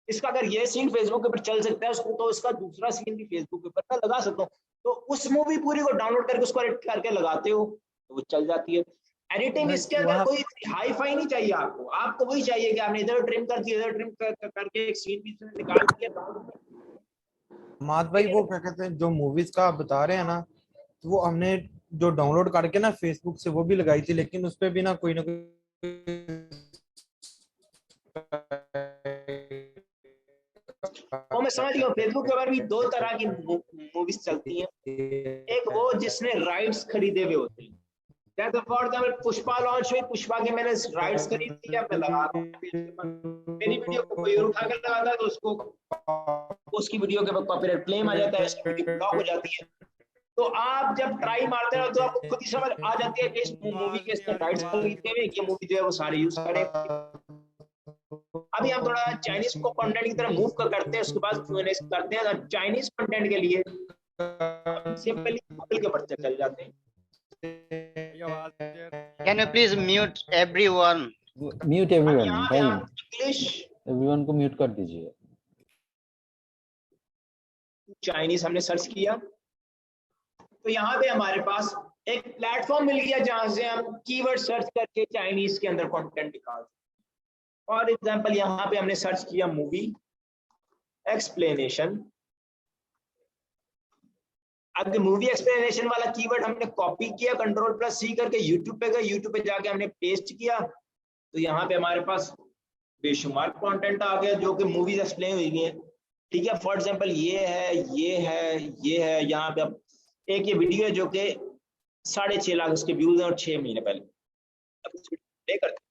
इसका अगर ये सीन फेसबुक के ऊपर चल सकता है उसको, तो इसका दूसरा सीन भी फेसबुक के ऊपर मैं लगा सकता हूँ, तो उस मूवी पूरी को डाउनलोड करके उसको एडिट करके लगाते हो तो वो चल जाती है। एडिटिंग इसके अंदर कोई हाई फाई नहीं चाहिए आपको, आपको वही चाहिए कि आपने इधर ट्रिम कर दिया, इधर ट्रिम करके एक सीन बीच में निकाल दिया। मात भाई वो क्या कहते हैं जो मूवीज का आप बता रहे हैं ना, तो वो हमने जो डाउनलोड करके ना फेसबुक से वो भी लगाई थी, लेकिन उस पे भी ना कोई वो मैं समझ गया, फेसबुक के ऊपर भी 2 तरह की मूवीज चलती हैं, एक वो जिसने राइट्स खरीदे हुए होते हैं, जैसे फॉर एग्जांपल पुष्पा लॉन्च हुई, पुष्पा के मैंने राइट्स खरीद लिया, मैं लगा मेरी वीडियो को कोई उठा कर लगाता है तो उसको उसकी वीडियो के कॉपीराइट क्लेम आ जाता है, उसकी वीडियो ब्लॉक हो जाती है। तो आप जब ट्राई मारते हो तो आपको खुद ही समझ आ जाती है कि इस मूवी के इसने राइट्स खरीदे हुए, ये मूवी जो है वो सारे यूज करें। अभी हम थोड़ा चाइनीज को कंटेंट की तरफ मूव करते हैं, उसके बाद Q&A करते हैं। चाइनीज कंटेंट के लिए सिंपली गूगल के ऊपर चल जाते हैं। Can you please mute everyone? Mute everyone भाई, इंग्लिश एवरीवन को म्यूट कर दीजिए। चाइनीज हमने सर्च किया तो यहाँ पे हमारे पास एक प्लेटफॉर्म मिल गया जहां से हम कीवर्ड सर्च करके चाइनीज के अंदर कंटेंट निकाल सकते। फॉर एग्जांपल यहाँ पे हमने सर्च किया मूवी एक्सप्लेनेशन। अब मूवी एक्सप्लेनेशन वाला कीवर्ड हमने कॉपी किया, Ctrl+C करके यूट्यूब पे गए, यूट्यूब पे जाके हमने पेस्ट किया, तो यहाँ पे हमारे पास बेशुमार कंटेंट आ गया जो कि मूवीज एक्सप्लेन हुई है। ठीक है, फॉर एग्जांपल ये है, ये है, ये है, यहाँ पे अब एक ये वीडियो है जो कि 6.5 लाख उसके व्यूज हैं और 6 महीने पहले। अब इस वीडियो प्ले करते हैं।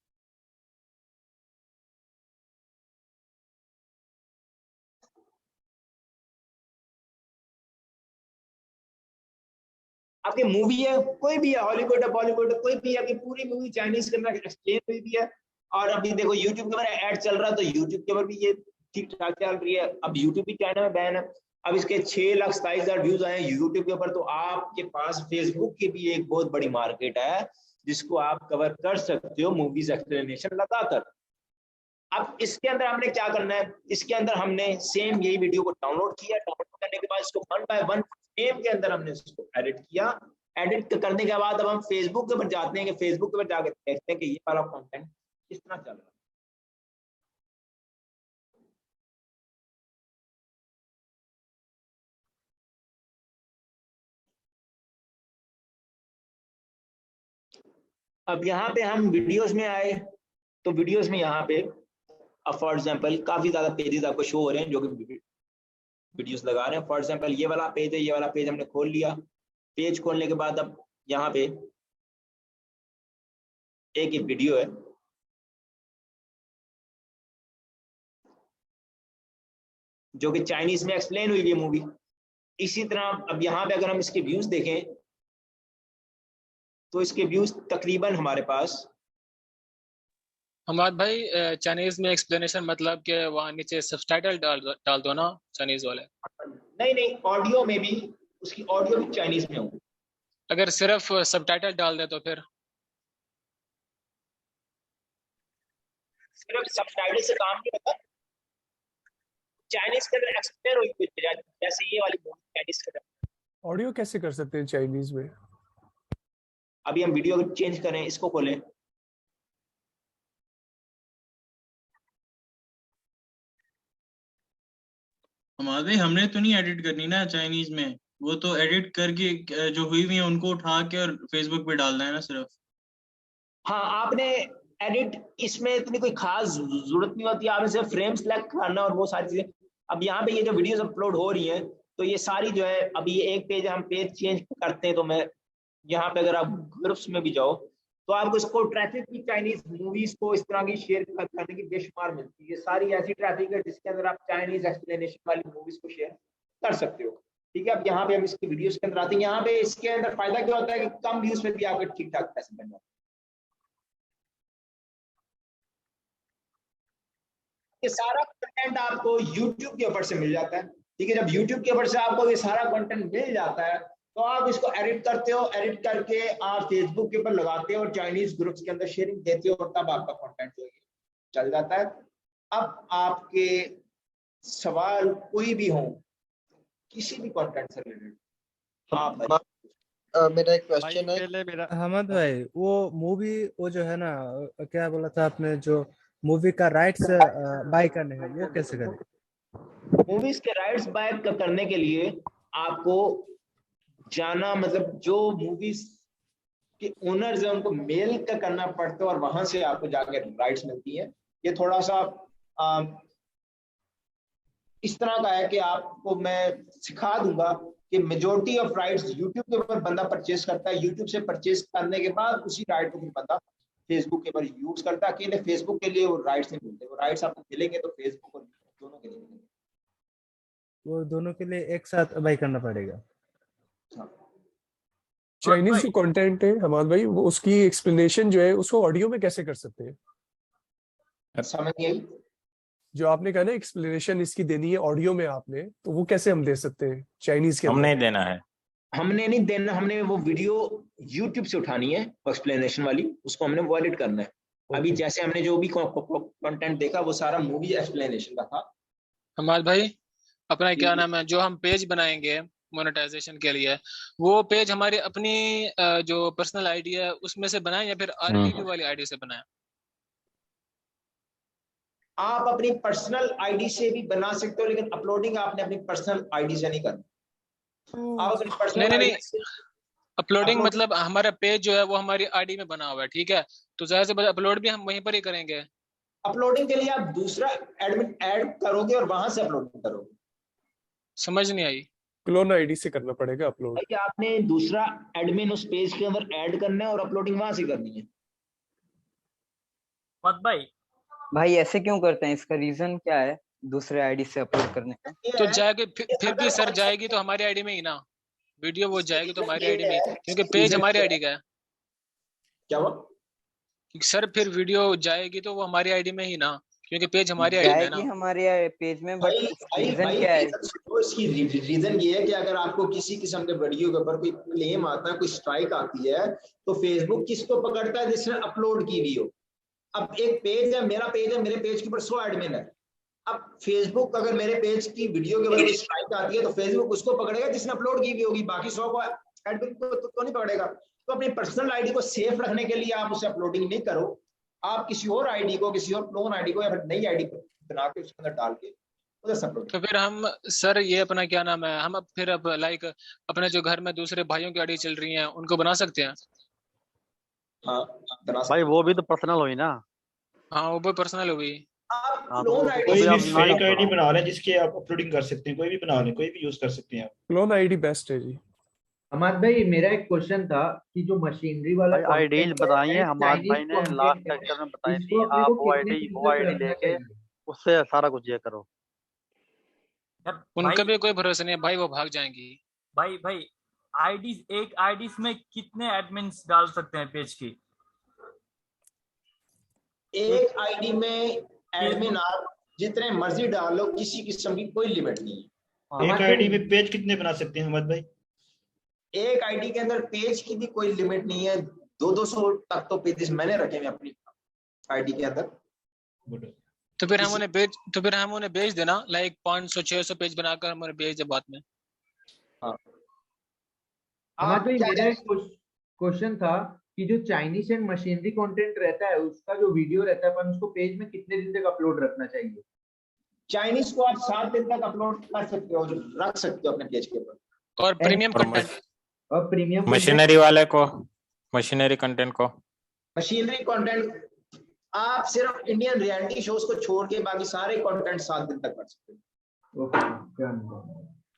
आपकी मूवी है, कोई भी है, हॉलीवुड है, बॉलीवुड है, कोई भी है, आपकी पूरी मूवी चाइनीज के अंदर एक्सप्लेन हुई भी है, और अभी देखो यूट्यूब के ऊपर ऐड चल रहा है तो यूट्यूब के ऊपर भी ये ठीक ठाक चल रही है। अब यूट्यूब भी चाइना में बैन है, अब इसके 6,27,000 व्यूज आए हैं यूट्यूब के ऊपर, तो आपके पास फेसबुक की भी एक बहुत बड़ी मार्केट है जिसको आप कवर कर सकते हो मूवीज एक्सप्लेनेशन लगाकर। अब इसके अंदर हमने क्या करना है, इसके अंदर हमने सेम यही वीडियो को डाउनलोड किया, डाउनलोड करने के बाद इसको 1 by 1 फ्रेम के अंदर हमने इसको एडिट किया। एडिट करने के बाद अब हम फेसबुक के ऊपर जाते हैं कि फेसबुक के ऊपर जाकर देखते हैं कि ये वाला कंटेंट किस तरह चल रहा है। अब यहाँ पे हम वीडियोस में आए तो वीडियोस में यहाँ पे अब फॉर एग्जांपल काफी ज्यादा पेजेस आपको शो हो रहे हैं जो कि वीडियोस लगा रहे हैं। फॉर एग्जांपल ये वाला पेज है, ये वाला पेज हमने खोल लिया। पेज खोलने के बाद अब यहाँ पे एक वीडियो है, जो कि चाइनीज में एक्सप्लेन हुई है मूवी। इसी तरह अब यहाँ पे अगर हम इसके व्यूज देखें तो इसके व्यूज तकरीबन हमारे पास, हमाद भाई चाइनीज में एक्सप्लेनेशन मतलब कि वहाँ नीचे सबटाइटल डाल दो ना चाइनीज वाले? नहीं, ऑडियो में भी, उसकी ऑडियो भी चाइनीज में हो। अगर सिर्फ सबटाइटल डाल दे तो फिर? सिर्फ सबटाइटल से काम नहीं होता, चाइनीज के अंदर एक्सप्लेन हुई जैसे ये वाली मूवी चाइनीज के अंदर। ऑडियो कैसे कर सकते हैं चाइनीज में? अभी हम वीडियो चेंज करें, इसको खोलें, हमारे हमने तो नहीं एडिट करनी ना चाइनीज में, वो तो एडिट करके जो हुई हुई है उनको उठा के और फेसबुक पे डालना है ना सिर्फ। हाँ, आपने एडिट इसमें इतनी कोई खास जरूरत नहीं होती, आपने सिर्फ फ्रेम सेलेक्ट करना और वो सारी चीजें। अब यहाँ पे ये जो वीडियोस अपलोड हो रही हैं तो ये सारी जो है, अभी ये एक पेज हम पेज चेंज करते हैं तो मैं यहाँ पे अगर आप ग्रुप्स में भी जाओ तो आपको इसको ट्रैफिक की चाइनीज मूवीज को इस तरह की शेयर करने की बेशुमार मिलती है। ये सारी ऐसी ट्रैफिक है जिसके अंदर आप चाइनीज एक्सप्लेनेशन वाली मूवीज को शेयर कर सकते हो। ठीक है, अब यहाँ पे हम इसकी वीडियोस के अंदर आते हैं। यहाँ पे इसके अंदर फायदा क्या होता है कि कम व्यूज में भी आपके ठीक ठाक पैसे बन जाते हैं। ये सारा कंटेंट आपको YouTube के ऊपर से मिल जाता है। ठीक है, जब YouTube के ऊपर से आपको ये सारा कंटेंट मिल जाता है तो आप इसको एडिट करते हो, एडिट करके आप फेसबुक के ऊपर लगाते हो और चाइनीज ग्रुप्स के अंदर शेयरिंग देते हो और तब आपका कंटेंट जो है चल जाता है। अब आपके सवाल कोई भी हो किसी भी कंटेंट से रिलेटेड, मेरा एक क्वेश्चन है अहमद भाई, वो मूवी वो जो है ना, क्या बोला था आपने, जो मूवी का राइट्स बाय करने हैं वो कैसे करें? मूवीज के राइट्स बाय करने के लिए आपको जाना, मतलब जो मूवीज के ओनर्स हैं उनको मेल का करना पड़ता है और वहां से आपको जाके राइट्स मिलती है। ये थोड़ा सा इस तरह का है कि आपको मैं सिखा दूंगा कि मेजोरिटी ऑफ राइट्स यूट्यूब के ऊपर बंदा परचेज करता है। यूट्यूब से परचेज करने के बाद उसी राइट को फिर बंदा फेसबुक के ऊपर यूज करता है। अकेले फेसबुक के लिए वो राइट्स नहीं मिलते, वो राइट्स आपको मिलेंगे तो फेसबुक और दोनों के लिए मिलेंगे। वो दोनों के लिए एक साथ बाय करना पड़ेगा। चाइनीज जो कंटेंट है हमाद भाई, वो उसकी एक्सप्लेनेशन जो है उसको ऑडियो में कैसे कर सकते हैं? समझ नहीं आई? जो आपने कहा ना एक्सप्लेनेशन इसकी देनी है ऑडियो में आपने, तो वो कैसे हम दे सकते हैं चाइनीज के? हमने देना है, हमने नहीं देना, हमने वो वीडियो YouTube से उठानी है एक्सप्लेनेशन वाली, उसको हमने वो एडिट करना है। अभी जैसे हमने जो भी कंटेंट देखा वो सारा मूवी एक्सप्लेनेशन का था। हमाद भाई अपना क्या नाम है, जो हम पेज बनाएंगे मोनेटाइजेशन के लिए, वो पेज हमारी अपनी जो पर्सनल आईडी है उसमें से बनाएं या फिर RTP वाली आईडी से बनाएं? आप अपनी पर्सनल आईडी से भी बना सकते हो, लेकिन अपलोडिंग आपने अपनी पर्सनल आईडी से नहीं करनी। आप अपनी पर्सनल नहीं, अपलोडिंग मतलब हमारा पेज जो है वो हमारी आईडी में बना हुआ है, ठीक है, तो जाहिर सी बात अपलोड भी हम वहीं पर ही करेंगे। अपलोडिंग के लिए आप दूसरा एडमिन ऐड करोगे और वहां से अपलोडिंग करोगे। समझ नहीं आई? क्लोन आईडी से करना पड़ेगा अपलोड। आपने दूसरा एडमिन उस पेज के अंदर ऐड करना है और अपलोडिंग वहां से करनी है। मत भाई ऐसे क्यों करते हैं? इसका रीजन क्या है दूसरे आईडी से अपलोड करने का? तो जाएगी फिर भी सर, जाएगी तो हमारी आईडी में ही ना वीडियो, वो जाएगी तो हमारी आईडी में, क्योंकि पेज हमारी आईडी का है। क्या हुआ सर? फिर वीडियो जाएगी तो वो हमारी आईडी में ही ना, क्योंकि पेज हमारी आईडी में है ना। हमारे पेज में, बट रीजन क्या है? इसकी रीजन ये है कि अगर आपको किसी किस्म के वीडियो के ऊपर कोई क्लेम आता है, कोई स्ट्राइक आती है, तो फेसबुक किसको पकड़ता है? जिसने अपलोड की वीडियो। अब एक पेज है, मेरा पेज है, मेरे पेज के ऊपर 100 एडमिन है। अब फेसबुक अगर मेरे पेज की वीडियो के ऊपर कोई स्ट्राइक आती है तो फेसबुक उसको पकड़ेगा जिसने अपलोड की हुई होगी, बाकी 100 को एडमिन को तो नहीं पकड़ेगा। तो अपनी पर्सनल आईडी को सेफ रखने के लिए आप उसे अपलोडिंग नहीं करो, आप किसी और आईडी को, किसी और क्लोन आईडी को या फिर नई आईडी बना के उसके अंदर डाल के उधर अपलोड। तो फिर हम सर ये अपना क्या नाम है, हम फिर अब लाइक अपने जो घर में दूसरे भाइयों की आईडी चल रही हैं उनको बना सकते हैं? हाँ भाई वो भी तो पर्सनल हुई ना। हाँ वो भी पर्सनल हुई। कोई भी फेक आईडी बना लें जिसके आप अपलोडिंग कर सकते हैं, कोई भी बना लें, कोई भी यूज कर सकते हैं आप। क्लोन आईडी बेस्ट है जी। हमाद भाई मेरा एक क्वेश्चन था कि जो मशीनरी वाला आईडीज बताइए, हमाद भाई ने लास्ट लेक्चर में बताई थी, आप वो आईडी लेके उससे सारा कुछ ये करो। उनका भी कोई भरोसा नहीं है भाई, वो भाग जाएंगी। भाई आईडीज, एक आईडीज में कितने एडमिन्स डाल सकते हैं पेज की? एक आईडी में एडमिन आप जितने मर्जी डाल लो, किसी किस्म की कोई लिमिट नहीं है। एक आईडी में पेज कितने बना सकते हैं हमाद भाई? एक आईडी के अंदर पेज की भी कोई लिमिट नहीं है, 200 तक तो पेजेस मैंने रखे हैं अपनी आईडी के अंदर। तो फिर हम उन्हें भेज देना, लाइक 500-600 पेज बनाकर हम उन्हें भेज दे बाद में। हाँ भाई क्वेश्चन था कि जो चाइनीज एंड मशीनरी कंटेंट रहता है उसका जो वीडियो रहता है अपन उसको पेज में कितने दिन तक अपलोड रखना चाहिए? चाइनीज को आप 7 दिन तक अपलोड कर सकते हो, रख सकते हो अपने पेज के ऊपर। और प्रीमियम कंटेंट, और प्रीमियम मशीनरी वाले को, मशीनरी कंटेंट को, मशीनरी कंटेंट आप सिर्फ इंडियन रियलिटी शोज को छोड़ के बाकी सारे कंटेंट 7 दिन तक कर सकते हो।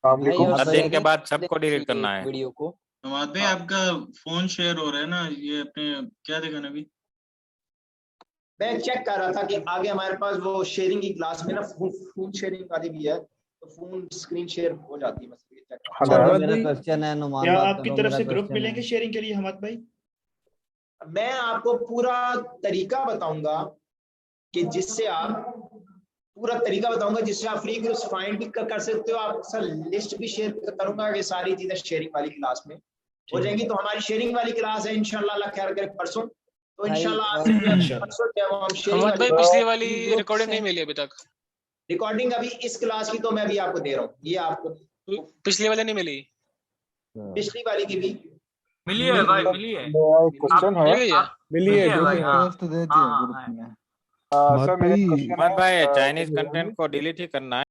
7 दिन के बाद सबको डिलीट करना है वीडियो को। नवाज भाई आपका फोन शेयर हो रहा है ना, ये अपने क्या देखा ना अभी? मैं चेक कर रहा था कि आगे हमारे पास वो शेयरिंग की क्लास में ना फोन शेयरिंग वाली भी है, तो फोन स्क्रीन शेयर हो जाती है। बस ये चेक अच्छा, मेरा क्वेश्चन है नुमान क्या बात आपकी करो, तरफ मेरा से ग्रुप question मिलेंगे है। शेयरिंग के लिए हमाद भाई? मैं आपको पूरा तरीका बताऊंगा कि जिससे आप पूरा तरीका बताऊंगा जिससे आप फ्री ग्रुप्स फाइंड भी कर सकते हो। आप सर लिस्ट भी शेयर करूंगा, ये सारी चीजें शेयरिंग वाली क्लास में हो जाएंगी। तो हमारी शेयरिंग वाली क्लास है इंशाल्लाह, अल्लाह खैर करे परसों, तो इंशाल्लाह परसों क्या हम शेयरिंग हमाद भाई पिछली वाली रिकॉर्डिंग नहीं मिली अभी तक। रिकॉर्डिंग अभी इस क्लास की तो मैं अभी आपको दे रहा हूँ, ये आपको पिछली वाली नहीं मिली, पिछली वाली की भी मिली है भाई, मिली है। क्वेश्चन है, मिली है जो भाई, भी हाँ। पोस्ट दे दिया ग्रुप में। मत भाई चाइनीज कंटेंट को डिलीट ही करना है।